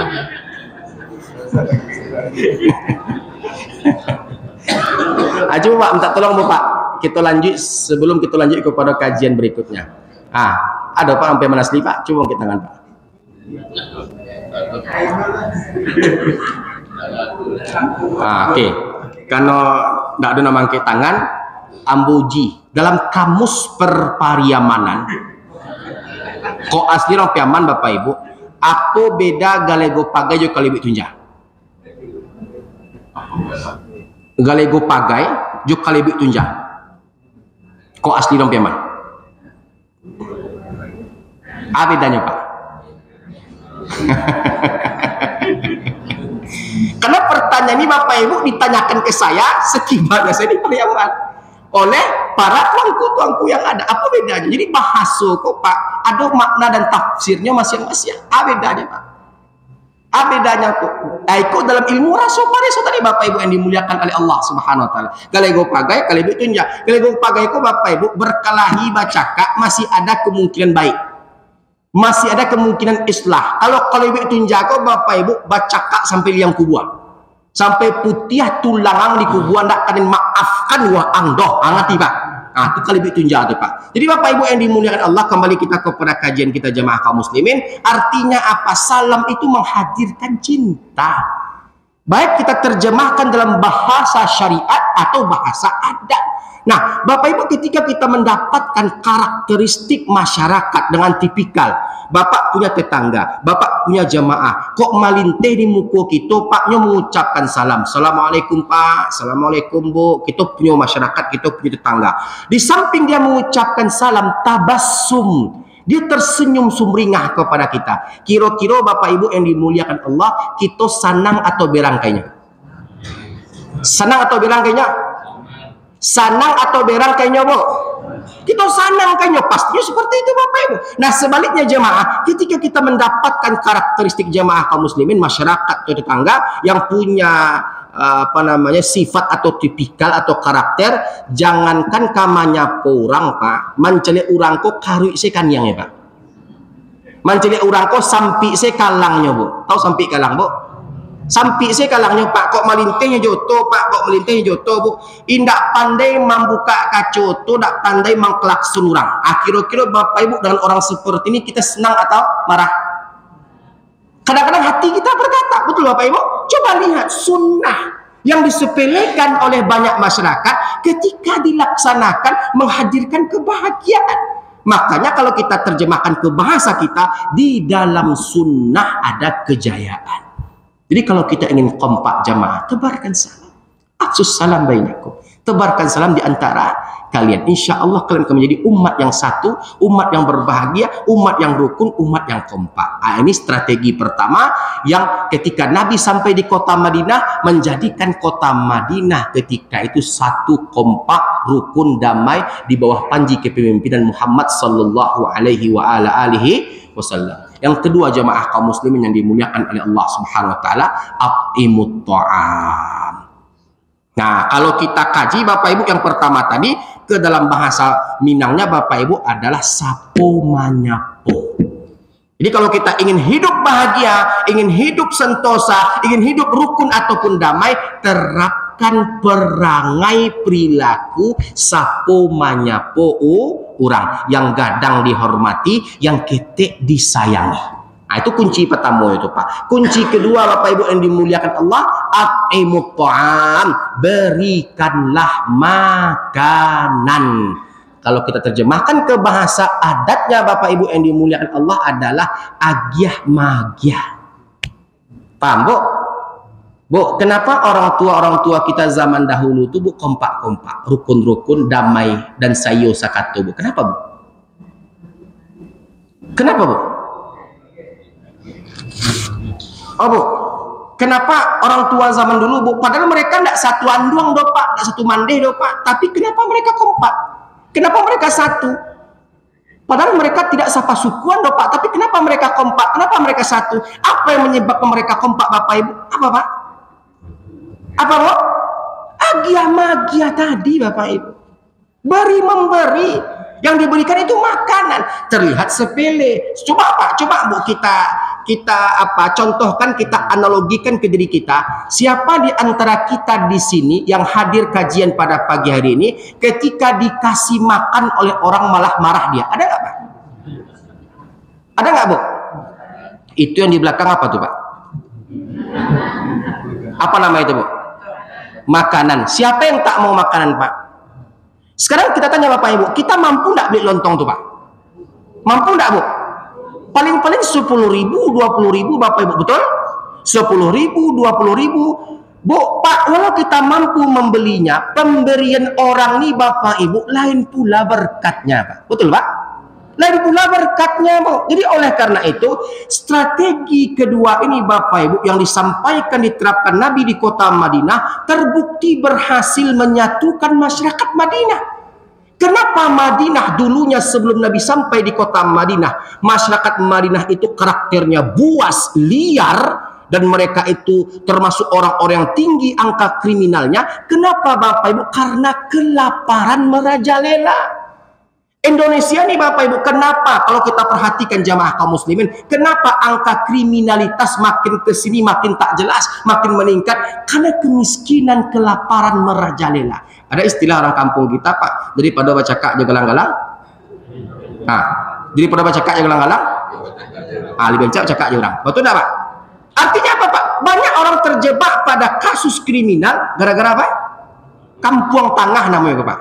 S1: Coba Pak, minta tolong Bapak. Kita lanjut sebelum kita lanjut kepada kajian berikutnya. Ada Pak sampai mana asli Pak? Coba angkat tangan Pak. Oke. Karena tidak ada nama angkat tangan, amboji dalam kamus perpariamanan. Kok asli orang piaman Bapak Ibu? Apa beda galego pagai jo kali tunja? Galego pagai jo kali tunja. Kok asli orang piaman? Apa bedanya Pak? Karena pertanyaan ini Bapak Ibu ditanyakan ke saya sekibanya saya di Pariaman oleh para tuangku yang ada. Apa bedanya? Jadi bahasa kok Pak ada makna dan tafsirnya masing-masing. Apa bedanya Pak? Apa bedanya kok? Ikut dalam ilmu raso pareso tadi Bapak Ibu yang dimuliakan oleh Allah Subhanahu Wa Taala. Galego pagai, galego tunja. Galego pagai kok Bapak Ibu berkelahi bacaka masih ada kemungkinan baik. Masih ada kemungkinan islah. Kalau ibu tunja kok Bapak Ibu bacaka sampai liang kubuan. Sampai putih tulangang di kubuan ndak kalian maafkan wa angdoh. Ngerti Pak? Itu kali ibu tunja tuh Pak. Jadi Bapak Ibu yang dimuliakan Allah, kembali kita kepada kajian kita jemaah kaum muslimin. Artinya apa? Salam itu menghadirkan cinta. Baik kita terjemahkan dalam bahasa syariat atau bahasa adat. Nah, Bapak Ibu ketika kita mendapatkan karakteristik masyarakat dengan tipikal, Bapak punya tetangga, Bapak punya jamaah, kok malinteh di muka kita, Paknya mengucapkan salam, Assalamualaikum Pak, Assalamualaikum Bu, kita punya masyarakat, kita punya tetangga. Di samping dia mengucapkan salam, tabassum, dia tersenyum sumringah kepada kita. Kira-kira Bapak Ibu yang dimuliakan Allah, kita senang atau berangkainya? Senang atau berangkainya? Sanang atau berangkainya Bu? Kita sanang kayaknya, pastinya seperti itu Bapak Ibu. Nah sebaliknya jemaah, ketika kita mendapatkan karakteristik jemaah kaum muslimin, masyarakat atau tetangga yang punya sifat atau tipikal atau karakter, jangankan kamanya orang Pak, menceli orang kok karui sekan yang ya Pak. Menceli orang kok sampai sekalangnya Bu. Tahu sampai kalang Bu? Sampai saya kalangnya Pak kok melintihnya joto, Pak kok melintihnya joto Bu. Indak pandai membuka kaca tu, tak pandai mengklakson orang. Kira-kira Bapak Ibu dengan orang seperti ini kita senang atau marah? Kadang-kadang hati kita berkata, betul Bapak Ibu? Coba lihat sunnah yang disepelekan oleh banyak masyarakat ketika dilaksanakan menghadirkan kebahagiaan. Makanya kalau kita terjemahkan ke bahasa kita, di dalam sunnah ada kejayaan. Jadi kalau kita ingin kompak jamaah, tebarkan salam. Afsus salam bainakum. Tebarkan salam di antara kalian. Insya Allah kalian akan menjadi umat yang satu, umat yang berbahagia, umat yang rukun, umat yang kompak. Ini strategi pertama yang ketika Nabi sampai di kota Madinah, menjadikan kota Madinah ketika itu satu, kompak, rukun, damai di bawah panji kepemimpinan Muhammad sallallahu alaihi wasallam. Yang kedua jamaah kaum muslimin yang dimuliakan oleh Allah Subhanahu wa taala, at'imut ta'am. Nah, kalau kita kaji Bapak Ibu yang pertama tadi ke dalam bahasa Minangnya Bapak Ibu adalah sapo manyapo. Jadi kalau kita ingin hidup bahagia, ingin hidup sentosa, ingin hidup rukun ataupun damai, terapkan perangai perilaku sapo manyapo orang yang gadang dihormati, yang ketek disayangi. Nah, itu kunci pertama itu Pak. Kunci kedua Bapak Ibu yang dimuliakan Allah, at'imut ta'am, berikanlah makanan. Kalau kita terjemahkan ke bahasa adatnya Bapak Ibu yang dimuliakan Allah adalah agiah magiah. Paham Bu? Bu, kenapa orang tua kita zaman dahulu tuh Bu kompak-kompak, rukun-rukun, damai dan sayo sakato Bu? Kenapa Bu? Kenapa Bu? Oh Bu, kenapa orang tua zaman dulu Bu, padahal mereka tidak satuan doang do Pak, tidak satu mandeh do Pak, tapi kenapa mereka kompak? Kenapa mereka satu? Padahal mereka tidak sapa sukuan do Pak, tapi kenapa mereka kompak? Kenapa mereka satu? Apa yang menyebabkan mereka kompak Bapak Ibu? Apa Pak? Apa Bu? Agiah magia tadi Bapak Ibu. Beri memberi. Yang diberikan itu makanan. Terlihat sepele. Coba Pak, coba Bu kita contohkan, kita analogikan ke diri kita. Siapa di antara kita di sini yang hadir kajian pada pagi hari ini ketika dikasih makan oleh orang malah marah dia? Ada nggak Pak? Ada nggak Bu? Itu yang di belakang apa tuh Pak? Apa nama itu Bu? Makanan. Siapa yang tak mau makanan Pak? Sekarang kita tanya Bapak Ibu, kita mampu nggak beli lontong tuh Pak? Mampu nggak Bu? Paling-paling 10.000, 20.000 Bapak Ibu, betul? 10.000, 20.000. Bu, Pak, walau kita mampu membelinya, pemberian orang nih Bapak Ibu lain pula berkatnya Pak. Betul Pak? Lain pula berkatnya Bu. Jadi oleh karena itu, strategi kedua ini Bapak Ibu yang disampaikan, diterapkan Nabi di kota Madinah, terbukti berhasil menyatukan masyarakat Madinah. Kenapa Madinah dulunya sebelum Nabi sampai di kota Madinah, masyarakat Madinah itu karakternya buas, liar, dan mereka itu termasuk orang-orang yang tinggi angka kriminalnya? Kenapa Bapak Ibu? Karena kelaparan merajalela. Indonesia nih Bapak Ibu, kenapa kalau kita perhatikan jamaah kaum muslimin, kenapa angka kriminalitas makin kesini makin tak jelas, makin meningkat? Karena kemiskinan, kelaparan merajalela. Ada istilah orang kampung kita Pak, daripada baca kak jaga galang-galang. Nah, daripada baca kak jaga galang-galang, lebih baca cakak aja orang. Betul enggak Pak? Artinya apa Pak? Banyak orang terjebak pada kasus kriminal gara-gara apa? Kampung tangah namanya Pak.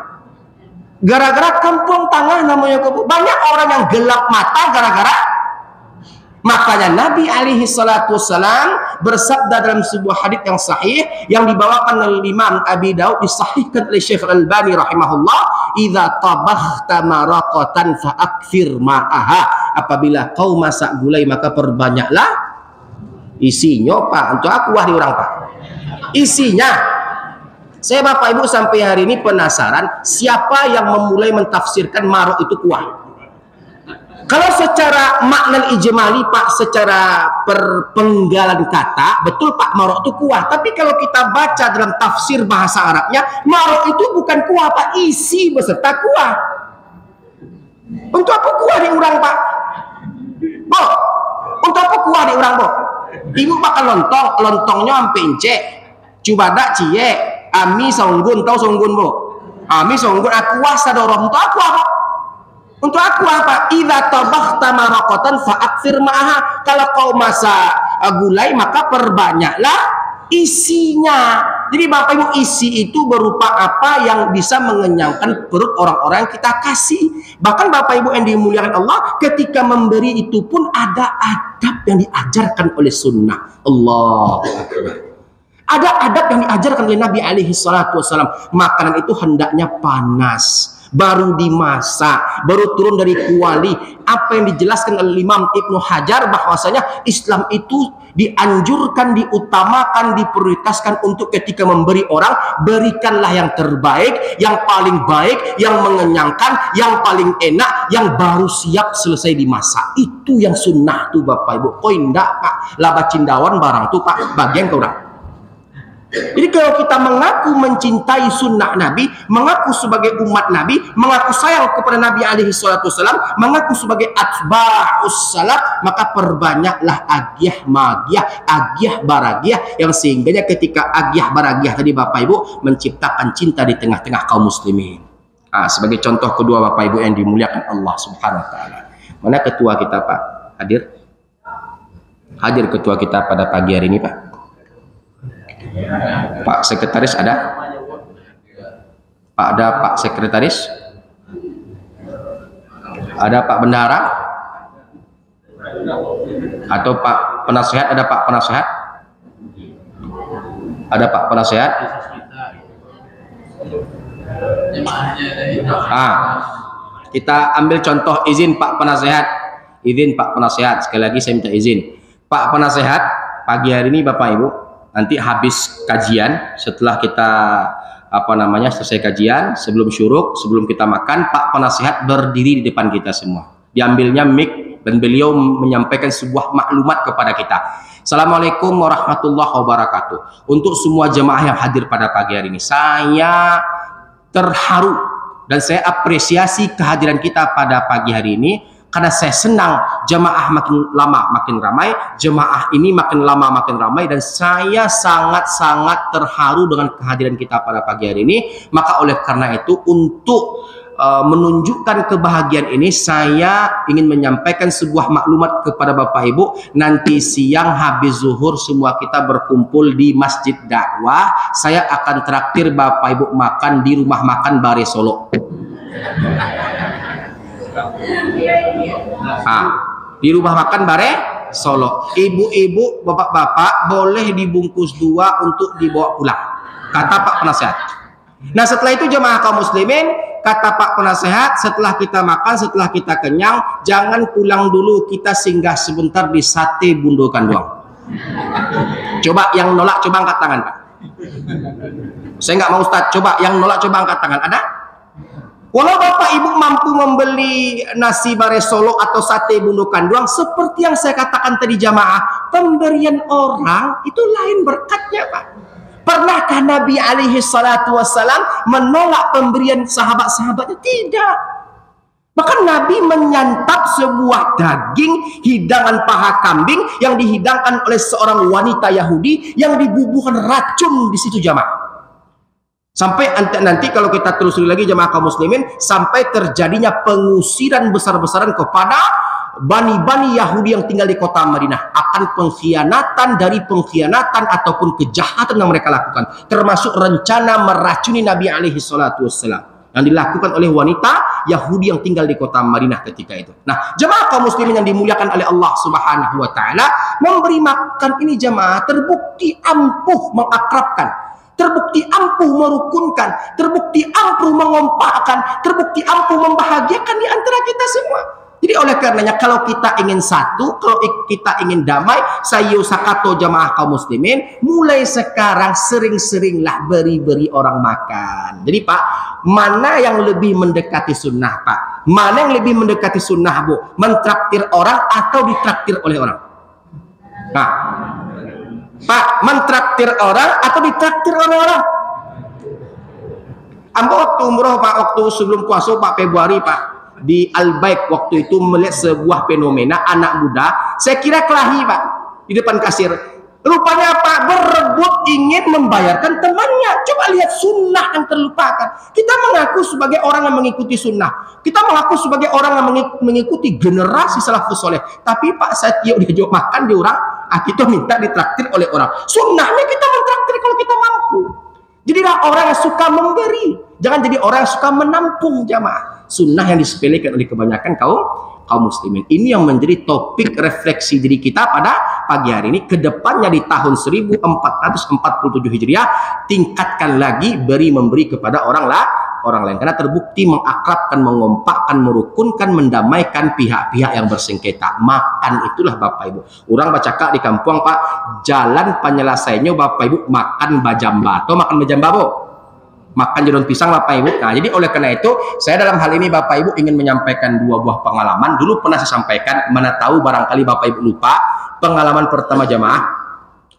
S1: Gara-gara kampung tangah namanya Bu. Banyak orang yang gelap mata gara-gara. Makanya Nabi alaihi salatu wassalam bersabda dalam sebuah hadits yang sahih yang dibawakan oleh Imam Abi Daud, disahihkan oleh Syekh Al-Albani rahimahullah, "Idza tabakhta maraqatan fa akthir ma'aha." Apabila kau masak gulai maka perbanyaklah isinya Pak. Untuk aku wah di orang Pak. Isinya. Saya Bapak Ibu sampai hari ini penasaran siapa yang memulai mentafsirkan marok itu kuah. Kalau secara makna ijmali Pak, secara perpenggalan kata, betul Pak, marok itu kuah. Tapi kalau kita baca dalam tafsir bahasa Arabnya, marok itu bukan kuah Pak, isi beserta kuah. Untuk apa kuah di urang Pak? Bo, untuk apa kuah di urang Bo? Ibu makan lontong, lontongnya sampai incek. Coba dak cie, ami songgun, tahu songgun bu? Ami songgun aku wasa dorong untuk aku apa? Untuk aku apa? Idza tabakhta maraqatan fa'aktsir ma'aha. Kalau kau masak gulai maka perbanyaklah isinya. Jadi Bapak Ibu, isi itu berupa apa yang bisa mengenyangkan perut orang-orang yang kita kasih. Bahkan Bapak Ibu yang dimuliakan Allah, ketika memberi itu pun ada adab yang diajarkan oleh sunnah. Allah. Ada adab yang diajarkan oleh Nabi alaihi salatu wassalam. Makanan itu hendaknya panas, baru dimasak, baru turun dari kuali. Apa yang dijelaskan oleh Imam Ibnu Hajar bahwasanya Islam itu dianjurkan, diutamakan, diprioritaskan untuk ketika memberi orang, berikanlah yang terbaik, yang paling baik, yang mengenyangkan, yang paling enak, yang baru siap selesai dimasak. Itu yang sunnah tuh Bapak Ibu. Kok indah Pak, laba cindawan barang tuh Pak, bagian kau dah. Jadi kalau kita mengaku mencintai sunnah Nabi, mengaku sebagai umat Nabi, mengaku sayang kepada Nabi alaihi salatu wasallam, mengaku sebagai atba'us salaf, maka perbanyaklah agyah magyah, agyah baragyah, yang sehingganya ketika agyah baragyah tadi Bapak Ibu menciptakan cinta di tengah-tengah kaum muslimin. Sebagai contoh kedua Bapak Ibu yang dimuliakan Allah Subhanahu wa taala. Mana ketua kita Pak? Hadir? Hadir ketua kita pada pagi hari ini Pak? Pak Sekretaris ada? Pak ada Pak Sekretaris? Ada Pak Bendahara? Atau Pak Penasehat? Ada Pak Penasehat? Ada Pak Penasehat? Kita ambil contoh izin Pak Penasehat. Izin Pak Penasehat. Sekali lagi saya minta izin. Pak Penasehat, pagi hari ini Bapak Ibu, nanti habis kajian, setelah kita selesai kajian, sebelum syuruk, sebelum kita makan, Pak Penasehat berdiri di depan kita semua. Diambilnya mic dan beliau menyampaikan sebuah maklumat kepada kita. Assalamualaikum warahmatullahi wabarakatuh. Untuk semua jemaah yang hadir pada pagi hari ini, saya terharu dan saya apresiasi kehadiran kita pada pagi hari ini. Karena saya senang jemaah makin lama makin ramai, jemaah ini makin lama makin ramai, dan saya sangat-sangat terharu dengan kehadiran kita pada pagi hari ini. Maka oleh karena itu, untuk menunjukkan kebahagiaan ini, saya ingin menyampaikan sebuah maklumat kepada Bapak Ibu. Nanti siang habis zuhur semua kita berkumpul di Masjid Dakwah. Saya akan traktir Bapak Ibu makan di rumah makan Bare Solo. Di rumah makan Bare Solo. Ibu-ibu, bapak-bapak boleh dibungkus 2 untuk dibawa pulang, kata Pak Penasehat. Nah setelah itu jemaah kaum muslimin, kata Pak Penasehat, setelah kita makan, setelah kita kenyang, jangan pulang dulu, kita singgah sebentar di Sate Bundokan doang. Coba yang nolak coba angkat tangan Pak. Saya nggak mau Ustadz, coba yang nolak coba angkat tangan. Ada? Walau Bapak Ibu mampu membeli nasi Bare Solo atau sate Bundokan doang, seperti yang saya katakan tadi jamaah, pemberian orang itu lain berkatnya Pak. Pernahkah Nabi alaihi salatu wassalam menolak pemberian sahabat-sahabatnya? Tidak. Bahkan Nabi menyantap sebuah daging hidangan paha kambing yang dihidangkan oleh seorang wanita Yahudi yang dibubuhkan racun di situ jamaah. Sampai nanti kalau kita telusuri lagi jemaah kaum muslimin, sampai terjadinya pengusiran besar-besaran kepada bani-bani Yahudi yang tinggal di kota Madinah akan pengkhianatan dari pengkhianatan ataupun kejahatan yang mereka lakukan, termasuk rencana meracuni Nabi alaihi salatu wassalam yang dilakukan oleh wanita Yahudi yang tinggal di kota Madinah ketika itu. Nah, jemaah kaum muslimin yang dimuliakan oleh Allah Subhanahu wa taala, memberi makan ini jemaah terbukti ampuh mengakrabkan, terbukti ampuh merukunkan, terbukti ampuh mengompakkan, terbukti ampuh membahagiakan di antara kita semua. Jadi oleh karenanya kalau kita ingin satu, kalau kita ingin damai, saya sakato jamaah kaum muslimin, mulai sekarang sering-seringlah beri-beri orang makan. Jadi Pak, mana yang lebih mendekati sunnah Pak? Mana yang lebih mendekati sunnah Bu? Mentraktir orang atau ditraktir oleh orang? Nah, Pak, mentraktir orang atau ditraktir oleh orang? Ambo waktu umroh Pak, waktu sebelum puasa Pak Februari Pak, di Al-Baik waktu itu melihat sebuah fenomena anak muda, saya kira kelahi Pak, di depan kasir. Rupanya apa? Berebut ingin membayarkan temannya. Coba lihat sunnah yang terlupakan. Kita mengaku sebagai orang yang mengikuti sunnah. Kita mengaku sebagai orang yang mengikuti generasi salafus soleh. Tapi Pak Satyo diajak makan di orang, kita minta ditraktir oleh orang. Sunnahnya kita mentraktir kalau kita mampu. Jadilah orang yang suka memberi. Jangan jadi orang yang suka menampung jamaah. Sunnah yang disepelekan oleh kebanyakan kaum muslimin. Ini yang menjadi topik refleksi diri kita pada pagi hari ini. Kedepannya di tahun 1447 Hijriah, tingkatkan lagi beri-memberi kepada orang lain. Karena terbukti mengakrabkan, mengompakkan, merukunkan, mendamaikan pihak-pihak yang bersengketa. Makan itulah Bapak Ibu. Orang bacaka di kampung Pak, jalan penyelesaiannya Bapak Ibu makan bajamba. Atau makan bajamba Bu? Makan jeruk pisang Bapak Ibu. Nah, jadi oleh karena itu saya dalam hal ini Bapak Ibu ingin menyampaikan dua buah pengalaman. Dulu pernah saya sampaikan, mana tahu barangkali Bapak Ibu lupa. Pengalaman pertama jamaah,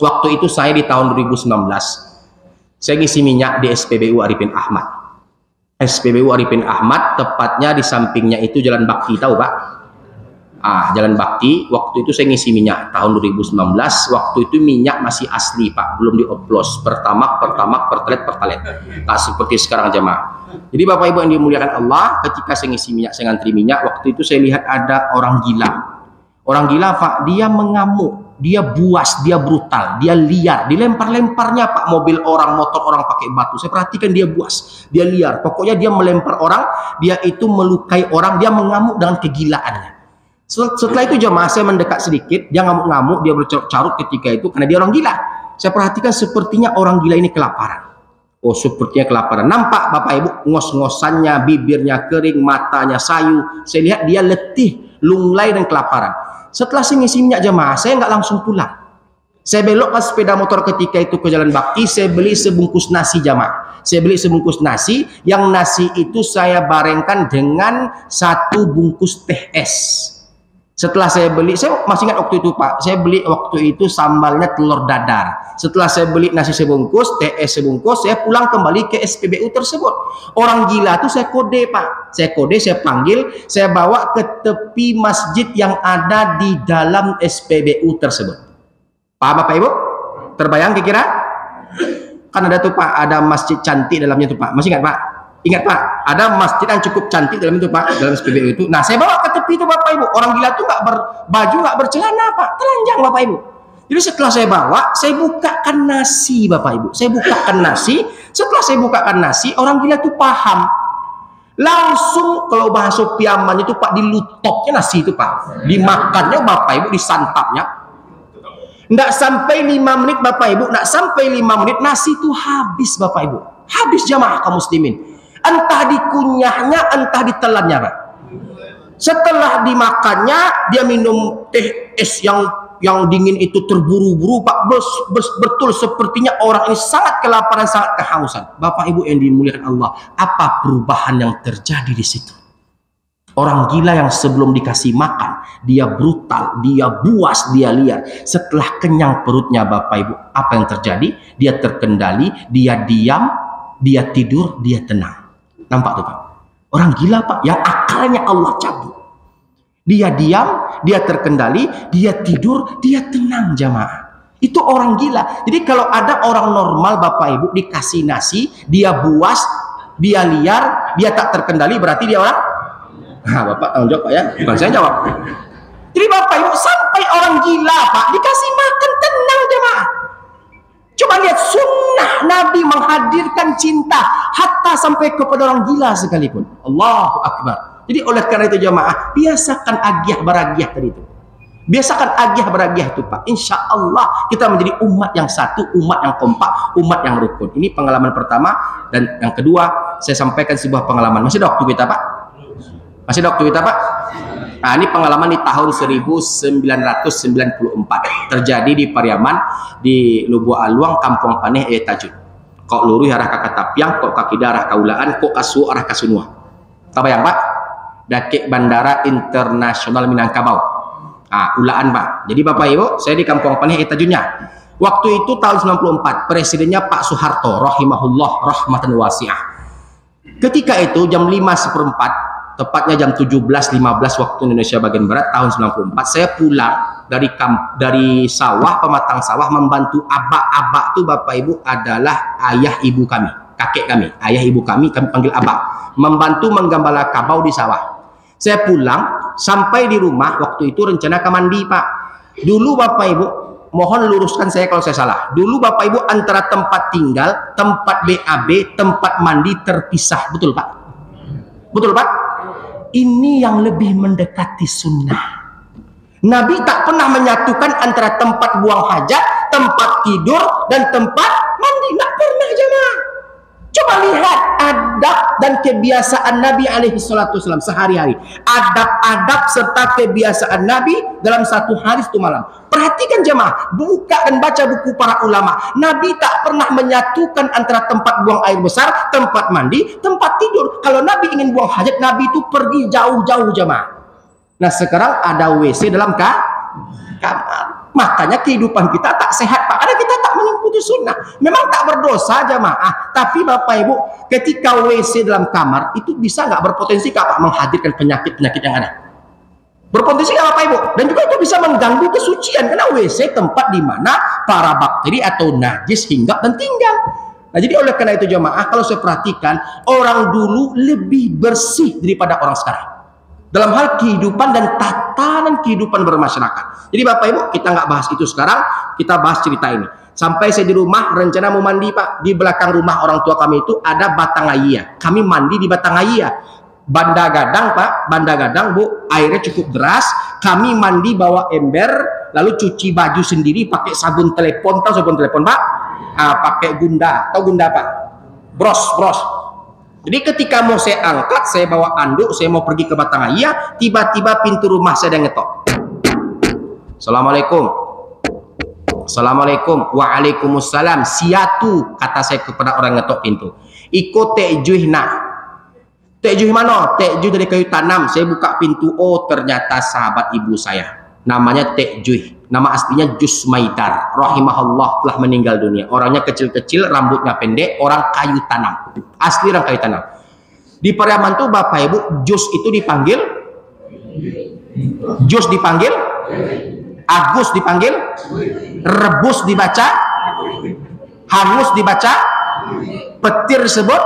S1: waktu itu saya di tahun 2019 saya ngisi minyak di SPBU Arifin Ahmad. SPBU Arifin Ahmad, tepatnya di sampingnya itu Jalan Bakti, tahu Pak? Jalan Bakti. Waktu itu saya ngisi minyak tahun 2019. Waktu itu minyak masih asli Pak, belum dioplos. Pertamax, pertalite. Tak seperti sekarang jemaah. Jadi Bapak Ibu yang dimuliakan Allah, ketika saya ngisi minyak, saya ngantri minyak, waktu itu saya lihat ada orang gila. Orang gila Pak, dia mengamuk, dia buas, dia brutal, dia liar, dilempar-lemparnya Pak, mobil orang, motor orang pakai batu. Saya perhatikan dia buas, dia liar. Pokoknya dia melempar orang, dia itu melukai orang, dia mengamuk dengan kegilaannya. Setelah itu jemaah saya mendekat sedikit, dia ngamuk-ngamuk, dia bercarut ketika itu karena dia orang gila. Saya perhatikan sepertinya orang gila ini kelaparan. Oh, sepertinya kelaparan. Nampak Bapak Ibu ngos-ngosannya, bibirnya kering, matanya sayu. Saya lihat dia letih, lunglai dan kelaparan. Setelah saya ngisi minyak jemaah, saya nggak langsung pulang. Saya belokkan sepeda motor ketika itu ke Jalan Bakti, saya beli sebungkus nasi jemaah. Saya beli sebungkus nasi, yang nasi itu saya barengkan dengan satu bungkus teh es. Setelah saya beli, saya masih ingat waktu itu Pak, saya beli waktu itu sambalnya telur dadar. Setelah saya beli nasi sebungkus, teh es sebungkus, saya pulang kembali ke SPBU tersebut. Orang gila itu saya kode Pak, saya kode, saya panggil, saya bawa ke tepi masjid yang ada di dalam SPBU tersebut. Paham Bapak Ibu? Terbayang kira-kira? Kan ada tuh Pak, ada masjid cantik dalamnya tuh Pak, masih ingat Pak? Ingat Pak, ada masjid yang cukup cantik dalam itu Pak, dalam SPBU itu. Nah, saya bawa ke tepi itu Bapak Ibu. Orang gila itu nggak berbaju, nggak bercelana Pak, telanjang Bapak Ibu. Jadi setelah saya bawa, saya bukakan nasi Bapak Ibu. Saya bukakan nasi. Setelah saya bukakan nasi, orang gila itu paham. Langsung kalau bahasa piaman itu Pak, dilutopnya nasi itu Pak, dimakannya Bapak Ibu, disantapnya. Nggak sampai 5 menit Bapak Ibu, nggak sampai 5 menit nasi itu habis Bapak Ibu. Habis jamaah kaum muslimin. Entah dikunyahnya, entah ditelannya Pak. Setelah dimakannya, dia minum teh es yang dingin itu terburu-buru Pak. Betul sepertinya orang ini sangat kelaparan, sangat kehausan. Bapak Ibu yang dimuliakan Allah, apa perubahan yang terjadi di situ? Orang gila yang sebelum dikasih makan, dia brutal, dia buas, dia liar. Setelah kenyang perutnya Bapak Ibu, apa yang terjadi? Dia terkendali, dia diam, dia tidur, dia tenang. Nampak tuh Pak? Orang gila Pak, yang akalnya Allah cabut. Dia diam, dia terkendali, dia tidur, dia tenang jamaah. Itu orang gila. Jadi kalau ada orang normal Bapak Ibu dikasih nasi, dia buas, dia liar, dia tak terkendali, berarti dia orang? Nah, Bapak tanggung jawab Pak ya, bukan saya jawab. Jadi Bapak Ibu sampai orang gila Pak dikasih makan tenang jemaah. Coba lihat sunnah Nabi menghadirkan cinta hatta sampai kepada orang gila sekalipun. Allahu Akbar. Jadi oleh karena itu jemaah, biasakan agiah beragiah tadi itu. Biasakan agiah beragiah itu Pak. Insya Allah kita menjadi umat yang satu, umat yang kompak, umat yang rukun. Ini pengalaman pertama. Dan yang kedua, saya sampaikan sebuah pengalaman. Masih ada waktu kita Pak? Masih ada waktu kita Pak? Nah, ini pengalaman di tahun 1994 terjadi di Pariaman, di Lubu Aluang, Kampung Paneh, Tajud. Kok luru arah ke Katapiang, kok kakida arah Kaulaan, kok kasu arah Kasunua. Tabayang Pak? Dakik Bandara Internasional Minangkabau. Nah, Ulaan Pak. Jadi Bapak Ibu, saya di Kampung Paneh, Tajudnya. Waktu itu tahun 94, presidennya Pak Soeharto, rahimahullah, rahmatan wasi'ah. Ketika itu jam 5:04, tepatnya jam 17.15 waktu Indonesia bagian Barat tahun 94, saya pulang dari sawah, pematang sawah membantu abak. Abak tuh Bapak Ibu adalah ayah ibu kami, kakek kami, ayah ibu kami panggil abak. Membantu menggembala kabau di sawah. Saya pulang sampai di rumah waktu itu rencana ke mandi Pak. Dulu Bapak Ibu, mohon luruskan saya kalau saya salah. Dulu Bapak Ibu antara tempat tinggal, tempat BAB, tempat mandi terpisah, betul Pak? Betul Pak? Ini yang lebih mendekati sunnah. Nabi tak pernah menyatukan antara tempat buang hajat, tempat tidur, dan tempat mandi. Tak pernah jemaah. Coba lihat adab dan kebiasaan Nabi SAW sehari-hari. Adab-adab serta kebiasaan Nabi dalam satu hari satu malam. Perhatikan jemaah, buka dan baca buku para ulama. Nabi tak pernah menyatukan antara tempat buang air besar, tempat mandi, tempat tidur. Kalau Nabi ingin buang hajat, Nabi itu pergi jauh-jauh jemaah. Nah sekarang ada WC dalam kamar. Makanya kehidupan kita tak sehat Pak. Karena kita tak mengikuti sunnah. Memang tak berdosa jemaah. Tapi Bapak Ibu, ketika WC dalam kamar itu bisa nggak berpotensi Pak menghadirkan penyakit-penyakit yang ada? Berpotensi nggak Bapak Ibu? Dan juga itu bisa mengganggu kesucian. Karena WC tempat di mana para bakteri atau najis hinggap dan tinggal. Nah jadi oleh karena itu jemaah, kalau saya perhatikan orang dulu lebih bersih daripada orang sekarang. Dalam hal kehidupan dan tatanan kehidupan bermasyarakat. Jadi Bapak Ibu, kita nggak bahas itu sekarang, kita bahas cerita ini. Sampai saya di rumah, rencana mau mandi Pak. Di belakang rumah orang tua kami itu ada batang ayia. Kami mandi di batang ayia. Banda gadang Pak, banda gadang Bu, airnya cukup deras. Kami mandi bawa ember, lalu cuci baju sendiri pakai sabun telepon. Tahu sabun telepon Pak? Pakai Gunda, tahu Gunda Pak? Bros. Jadi ketika mau saya angkat, saya bawa anduk, saya mau pergi ke batang ayia, tiba-tiba pintu rumah saya ada ngetok. Assalamualaikum. Assalamualaikum. Waalaikumsalam. Siatu, kata saya kepada orang ngetok pintu. Iko tekjuh nak. Tekjuh mana? Tekjuh dari kayu tanam. Saya buka pintu. Oh ternyata sahabat ibu saya. Namanya Tekjuh. Nama aslinya Jusmaidar. Rahimahullah, telah meninggal dunia. Orangnya kecil-kecil, rambutnya pendek, orang kayu tanam. Asli orang kayu tanam. Di Pariaman tuh Bapak Ibu, Jus itu dipanggil, Jus dipanggil, Agus dipanggil, rebus dibaca, hangus dibaca, petir disebut.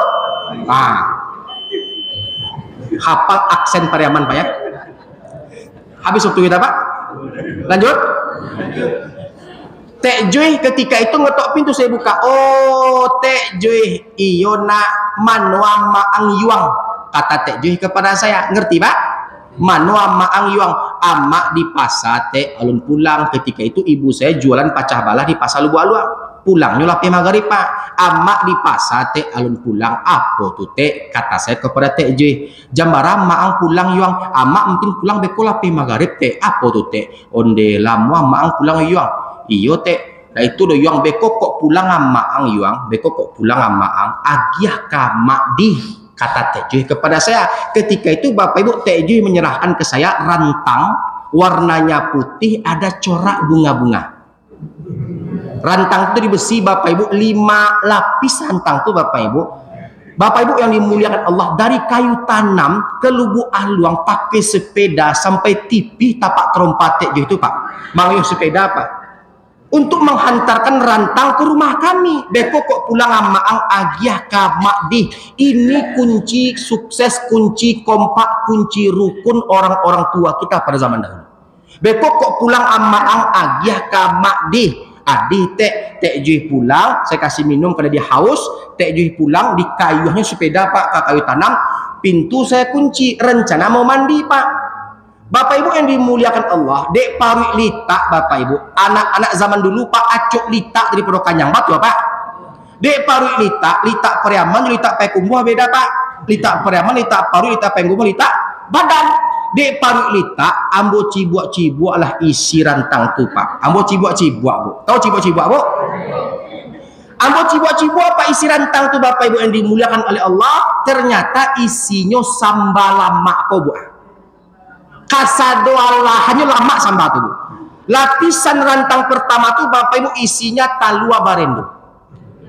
S1: Hafal aksen Pariaman Pak ya. Habis waktu kita Pak. Lanjut. Tekjuh ketika itu ngetok pintu, saya buka. Oh Tekjuh, iyo nak manua maang yuang, kata Tekjuh kepada saya. Ngerti Pak? Manua maang yuang, amak di pasar alun pulang. Ketika itu ibu saya jualan pacah balah di pasar Lubu-Aluang. Pulangnya lapih maghrib Pak. Amak di pasar alun pulang. Apa tuh kata saya kepada Tekjuh. Jambara maang pulang yuang. Amak mungkin pulang beko lapih maghrib Apa tuh onde lamua maang pulang yuang. Iyo nah itu do yuang beko kok pulang amaang yuang. Beko kok pulang amaang. Agiah kamak di, kata Tekjuh kepada saya. Ketika itu Bapak Ibu, Tekjuh menyerahkan ke saya rantang warnanya putih, ada corak bunga-bunga. Rantang itu di besi Bapak Ibu, 5 lapis rantang itu Bapak Ibu. Bapak Ibu yang dimuliakan Allah, dari kayu tanam ke Lubu-Aluang pakai sepeda sampai tipi tapak terompat Tekjuh itu Pak. Mangyo sepeda Pak. Untuk menghantarkan rantang ke rumah kami. Beko kok pulang amaang agiah kamak di. Ini kunci sukses, kunci kompak, kunci rukun orang-orang tua kita pada zaman dahulu. Beko kok pulang amaang agiah kamak di. Adi Tekjuh pulang, saya kasih minum karena dia haus. Tekjuh pulang, di kayuhnya sepeda Pak, ke kayu tanam. Pintu saya kunci, rencana mau mandi Pak. Bapak Ibu yang dimuliakan Allah, dek parik litak Bapak Ibu, anak-anak zaman dulu Pak acuk litak dari Pondok Kanyang Batu Pak. Dek parik litak Pariaman, litak Payakumbuh beda Pak. Litak Pariaman, litak paru, litak Payakumbuh, litak badan. Dek parik litak, ambo cibuak-cibuak lah isi rantang tu Pak. Ambo cibuak-cibuak Bu. Tahu cibuak-cibuak Bu? Ambo cibuak-cibuak Pak isi rantang tu Bapak Ibu yang dimuliakan oleh Allah. Ternyata isinya sambal lamak kau Bu. Kasado Allah, hanya lama sambal tu Bu. Lapisan rantang pertama tu Bapak Ibu isinya talua barendo.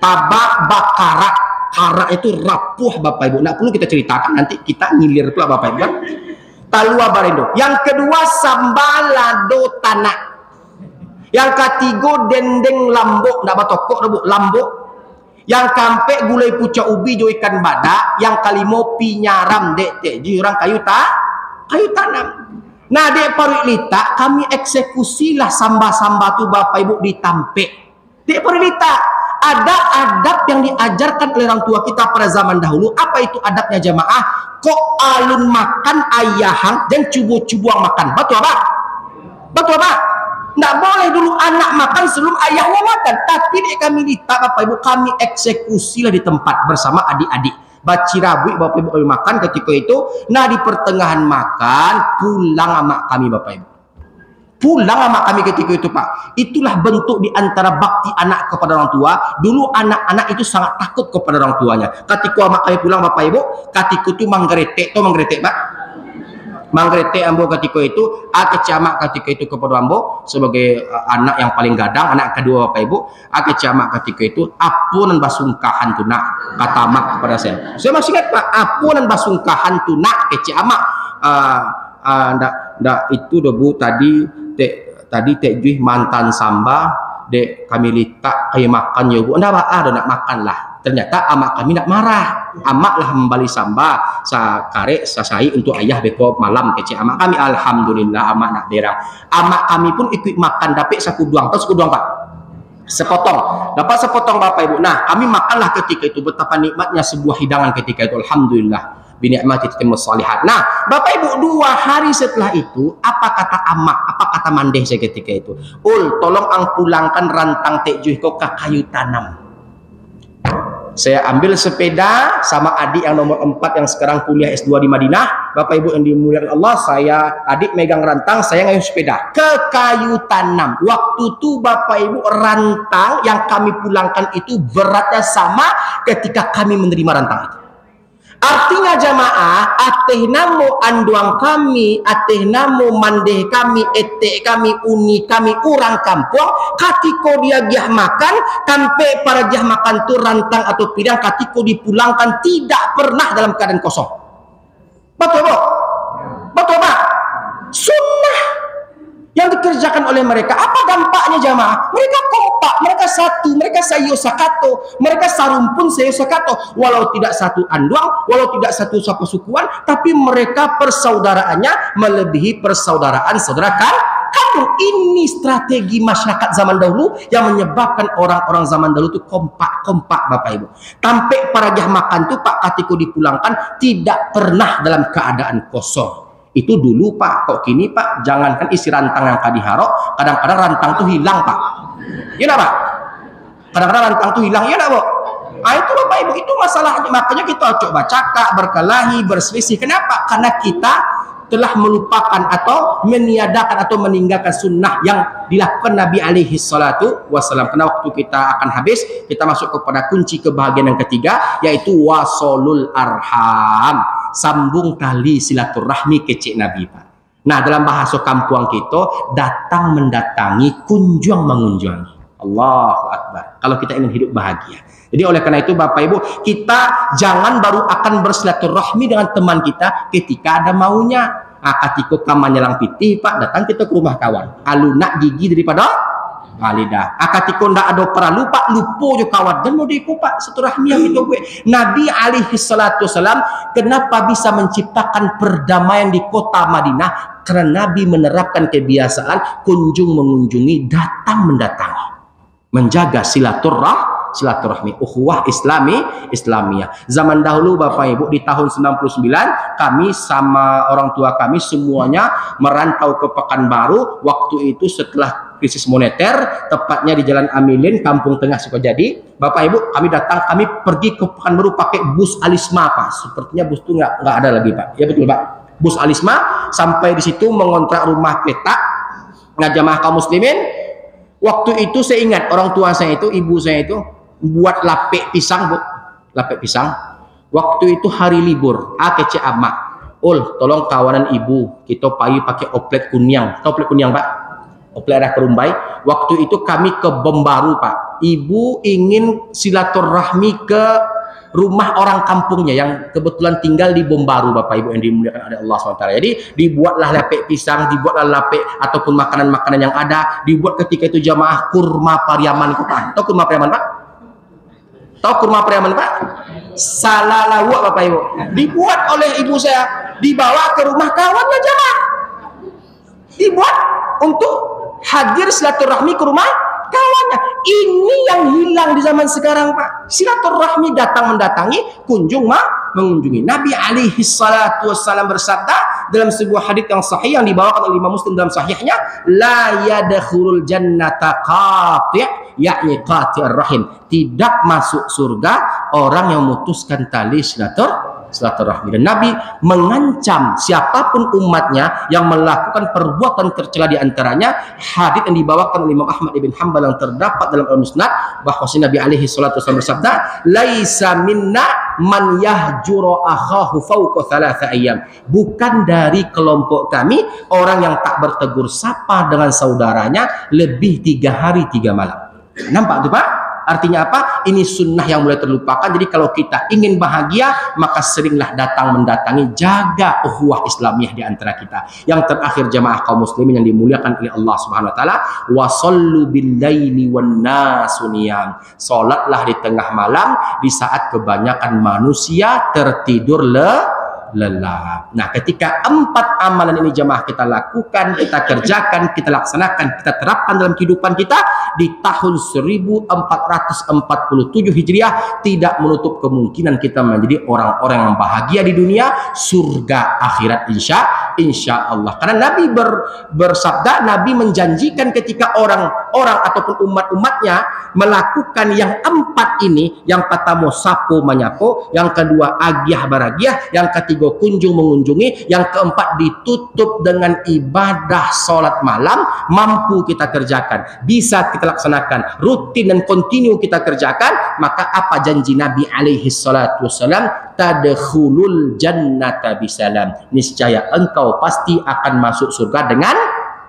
S1: Tabak bakara. Kara itu rapuh Bapak Ibu. Nggak perlu kita ceritakan, nanti kita ngilir pula Bapak Ibu kan. Talua barendo. Yang kedua sambal lado tanah. Yang ketiga dendeng lambok, ndak batokok rebuk lambok. Yang keempat gulai pucak ubi jo ikan badak. Yang kelima pinyaram dek ji orang kayu tanam. Nah dek parilita kami eksekusilah samba-samba tu Bapak Ibu ditampek. Dek parilita ada adab yang diajarkan oleh orang tua kita pada zaman dahulu. Apa itu adabnya jamaah? Kok alun makan ayahang dan cubu-cubuang makan. Betul apa? Betul apa? Nggak boleh dulu anak makan sebelum ayahnya makan. Tapi dek kami lita Bapak Ibu kami eksekusilah di tempat bersama adik-adik. Baci rabu Bapak Ibu kami makan ketika itu. Nah di pertengahan makan pulang sama kami Bapak Ibu. Pulang sama kami ketika itu Pak. Itulah bentuk di antara bakti anak kepada orang tua. Dulu anak-anak itu sangat takut kepada orang tuanya. Ketika sama kami pulang Bapak Ibu, ketika itu manggeretek. Tahu manggeretek Pak? Manggeretek ambo ketika itu, kecamak ketika itu kepada ambo sebagai anak yang paling gadang, anak kedua Bapak Ibu, kecamak ketika itu apunan basungkahan tu nak kata mak kepada saya. Saya masih ingat Pak, apunan basungkahan tu nak kecamak ndak itu debu tadi tek juih mantan samba dek kami litak kayak makan ya bu, ndak ada nak makan lah. Ternyata amak kami nak marah. Amak lah membali samba sa karek sa sai untuk ayah beko malam kece amak kami. Alhamdulillah amak nak berang. Amak kami pun ikut makan dapat sakuduang. Tahu sakuduang Pak? Sepotong. Dapat sepotong Bapak Ibu. Nah, kami makanlah ketika itu, betapa nikmatnya sebuah hidangan ketika itu. Alhamdulillah. Binikmati timus shalihat. Nah, Bapak Ibu 2 hari setelah itu, apa kata amak? Apa kata mandeh saya ketika itu? Tolong ang pulangkan rantang tekjuh kau ke kayu tanam. Saya ambil sepeda sama adik yang nomor 4 yang sekarang kuliah S2 di Madinah. Bapak Ibu yang dimuliakan Allah, saya adik megang rantang, saya ngayuh sepeda ke kayu tanam. Waktu itu Bapak Ibu rantang yang kami pulangkan itu beratnya sama ketika kami menerima rantang itu. Artinya jamaah, ateh namo anduang kami, ateh namo mandeh kami, etek kami, uni kami, orang kampung, katiko dia giah makan, sampai para giah makan tu rantang atau pidang, katiko dipulangkan tidak pernah dalam keadaan kosong. Betul Bu? Betul Pak? Sunnah yang dikerjakan oleh mereka. Apa dampaknya jamaah? Mereka kompak, mereka satu, mereka sayo sakato, mereka sarumpun sayo sakato. Walau tidak satu anduang, walau tidak satu sukuan, tapi mereka persaudaraannya melebihi persaudaraan saudara kandung. Ini strategi masyarakat zaman dahulu yang menyebabkan orang-orang zaman dahulu itu kompak Bapak Ibu. Sampai para jah makan tuh Pak katiko dipulangkan tidak pernah dalam keadaan kosong. Itu dulu Pak, kok kini Pak, jangankan isi rantang yang kadiharo, kadang-kadang rantang tuh hilang Pak. Iya Pak? Kadang-kadang rantang tuh hilang, iya Bu? Itu Bapak Ibu, itu masalahnya. Makanya kita coba cakap, berkelahi, berselisih. Kenapa? Karena kita telah melupakan atau meniadakan atau meninggalkan sunnah yang dilakukan Nabi alaihi salatu wassalam. Karena waktu kita akan habis, kita masuk kepada kunci kebahagiaan yang ketiga, yaitu wasolul arham, sambung tali silaturahmi kecik Nabi Pak. Nah dalam bahasa kampung kita, datang mendatangi, kunjung mengunjungi. Allahu Akbar. Kalau kita ingin hidup bahagia. Jadi oleh karena itu Bapak Ibu, kita jangan baru akan bersilaturahmi dengan teman kita ketika ada maunya. Ketika kamu nyelang pitih Pak, datang kita ke rumah kawan. Alunak gigi daripada lidah. Ketika ndak ada perlu Pak, lupa jo kawan. Dan mau diku Pak, silaturahmi yang itu gue. Nabi alaihi salatu wasalam kenapa bisa menciptakan perdamaian di kota Madinah? Karena Nabi menerapkan kebiasaan kunjung mengunjungi, datang mendatangi. Menjaga silaturahmi, ukhuwah Islamiyah. Zaman dahulu Bapak Ibu di tahun 99 kami sama orang tua kami semuanya merantau ke Pekanbaru. Waktu itu setelah krisis moneter, tepatnya di Jalan Amilin, Kampung Tengah Sukajadi. Bapak Ibu kami datang, kami pergi ke Pekanbaru pakai bus Alisma Pak. Sepertinya bus itu nggak ada lagi Pak. Ya betul Pak. Bus Alisma sampai di situ mengontrak rumah petak ngajamaah kaum muslimin. Waktu itu saya ingat orang tua saya itu, ibu saya itu buat lapek pisang Bu, lapek pisang. Waktu itu hari libur, kece amak. Tolong kawanan ibu, kita pakai oplet kunyang. Tahu oplet kunyang Pak? Oplet ada kerumbai. Waktu itu kami ke Bembaru Pak. Ibu ingin silaturahmi ke rumah orang kampungnya yang kebetulan tinggal di Bombaru, Bapak Ibu yang dimuliakan oleh Allah SWT. Jadi dibuatlah lepek pisang, dibuatlah lepek ataupun makanan-makanan yang ada, dibuat ketika itu jamaah kurma Pariaman itu Pak. Tahu kurma Pariaman Pak? Tahu kurma Pariaman Pak? Salalawak Bapak Ibu. Dibuat oleh ibu saya, dibawa ke rumah kawannya jamaah. Dibuat untuk hadir silaturahmi ke rumah kawannya. Ini yang hilang di zaman sekarang Pak. Silaturahmi datang mendatangi, kunjung mengunjungi. Nabi alaihi salatu wassalam bersabda dalam sebuah hadits yang sahih yang dibawakan oleh Imam Muslim dalam sahihnya, la yadkhulul jannata qati', yakni qati'ur rahim. Tidak masuk surga orang yang memutuskan tali silaturahmi. Dan Nabi mengancam siapapun umatnya yang melakukan perbuatan tercela di antaranya. Hadits yang dibawakan oleh Imam Ahmad ibn Hanbal yang terdapat dalam Al-Musnad, bahwa Nabi alaihi salatu wasallam bersabda, laisa minna man yahjuru akhahu fawqa thalatha ayyam. Bukan dari kelompok kami orang yang tak bertegur sapa dengan saudaranya lebih 3 hari 3 malam. Nampak tuh Pak? Artinya apa? Ini sunnah yang mulai terlupakan. Jadi kalau kita ingin bahagia, maka seringlah datang mendatangi, jaga ukhuwah Islamiyah di antara kita. Yang terakhir jamaah kaum muslimin yang dimuliakan oleh Allah Subhanahu wa taala, wa shallu bil laili wan nasu niyam. Salatlah di tengah malam di saat kebanyakan manusia tertidur lelap. Nah, ketika 4 amalan ini jemaah kita lakukan, kita kerjakan, kita laksanakan, kita terapkan dalam kehidupan kita di tahun 1447 Hijriah, tidak menutup kemungkinan kita menjadi orang-orang yang bahagia di dunia, surga akhirat insya Allah. Karena Nabi bersabda, Nabi menjanjikan ketika orang-orang ataupun umat-umatnya melakukan yang 4 ini, yang pertama sapu menyapu, yang kedua agiah baragiah, yang ketiga kunjung mengunjungi, yang keempat ditutup dengan ibadah sholat malam, mampu kita kerjakan, bisa kita laksanakan, rutin dan kontinu kita kerjakan, maka apa janji Nabi alaihi salatu wassalam? Tadkhulul jannata bisalam. Niscaya engkau pasti akan masuk surga dengan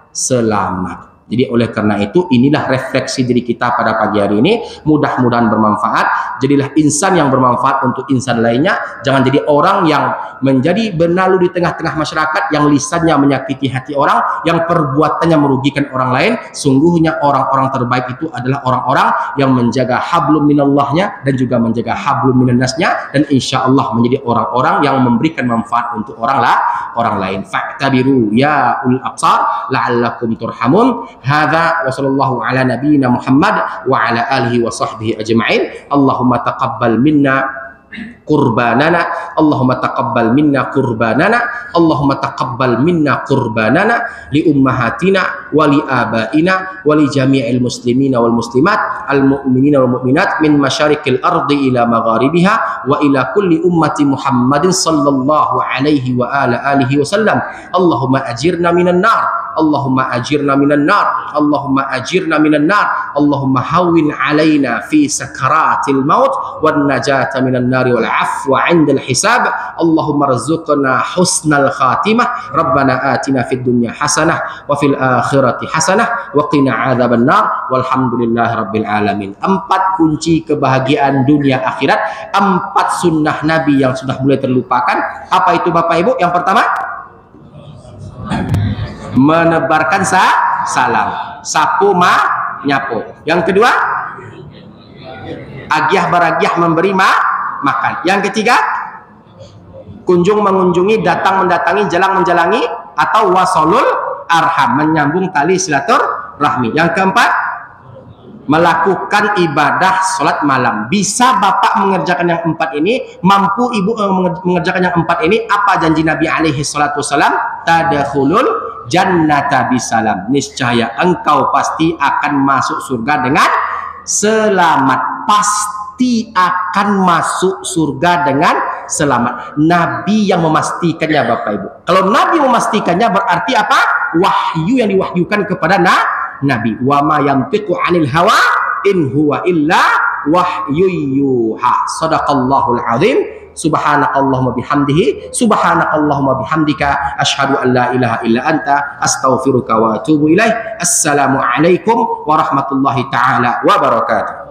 S1: selamat. Jadi oleh karena itu, inilah refleksi diri kita pada pagi hari ini. Mudah-mudahan bermanfaat. Jadilah insan yang bermanfaat untuk insan lainnya. Jangan jadi orang yang menjadi benalu di tengah-tengah masyarakat, yang lisannya menyakiti hati orang, yang perbuatannya merugikan orang lain. Sungguhnya orang-orang terbaik itu adalah orang-orang yang menjaga hablum minallahnya dan juga menjaga hablum minannasnya, dan insya Allah menjadi orang-orang yang memberikan manfaat untuk orang lain. Fa'tabiru ya ul absar la'allakum turhamun. Hadza wa sallallahu ala nabiyyina Muhammad wa ala alihi wa sahbihi ajma'in. Allahumma taqabbal minna qurbanana, Allahumma taqabbal minna qurbanana, Allahumma taqabbal minna qurbanana li ummahatina wa li abaina wa li jami'il muslimina wal muslimat al mu'minina wal mu'minat min masyariqil ardi ila magharibiha wa ila kulli ummati Muhammadin sallallahu alaihi wa ala alihi wasallam. Allahumma ajirna minan nar, Allahumma ajirna minan nar, Allahumma ajirna minan nar, Allahumma hawwin alaina fi sakaratil maut wan najata minan nari wal afwa 'indal hisab. Allahumma rzuqna husnal khatimah. Rabbana atina fid dunya hasanah wa fil akhirati hasanah wa qina adzaban nar. Walhamdulillahi rabbil alamin. 4 kunci kebahagiaan dunia akhirat, 4 sunnah Nabi yang sudah mulai terlupakan. Apa itu Bapak Ibu? Yang pertama, menebarkan salam, sapu nyapu. Yang kedua, agiah baragiah, memberi makan. Yang ketiga, kunjung mengunjungi, datang mendatangi, jalan menjalangi, atau wasolul arham, menyambung tali silaturahmi. Yang keempat, melakukan ibadah sholat malam. Bisa Bapak mengerjakan yang 4 ini, mampu Ibu mengerjakan yang 4 ini. Apa janji Nabi alaihi salatu wassalam? Tadkhulul jannata bisalam. Niscaya engkau pasti akan masuk surga dengan selamat. Pasti akan masuk surga dengan selamat. Nabi yang memastikannya Bapak Ibu. Kalau Nabi memastikannya berarti apa? Wahyu yang diwahyukan kepada Nabi. Wa ma yantiqu 'anil hawa in huwa illa wahyu yuha. Shadaqallahul azim. Subhanakallahumma bihamdihi, subhanakallahumma bihamdika, asyhadu an la ilaha illa anta, astaghfiruka wa atubu ilaih. Assalamu alaikum warahmatullahi taala wabarakatuh.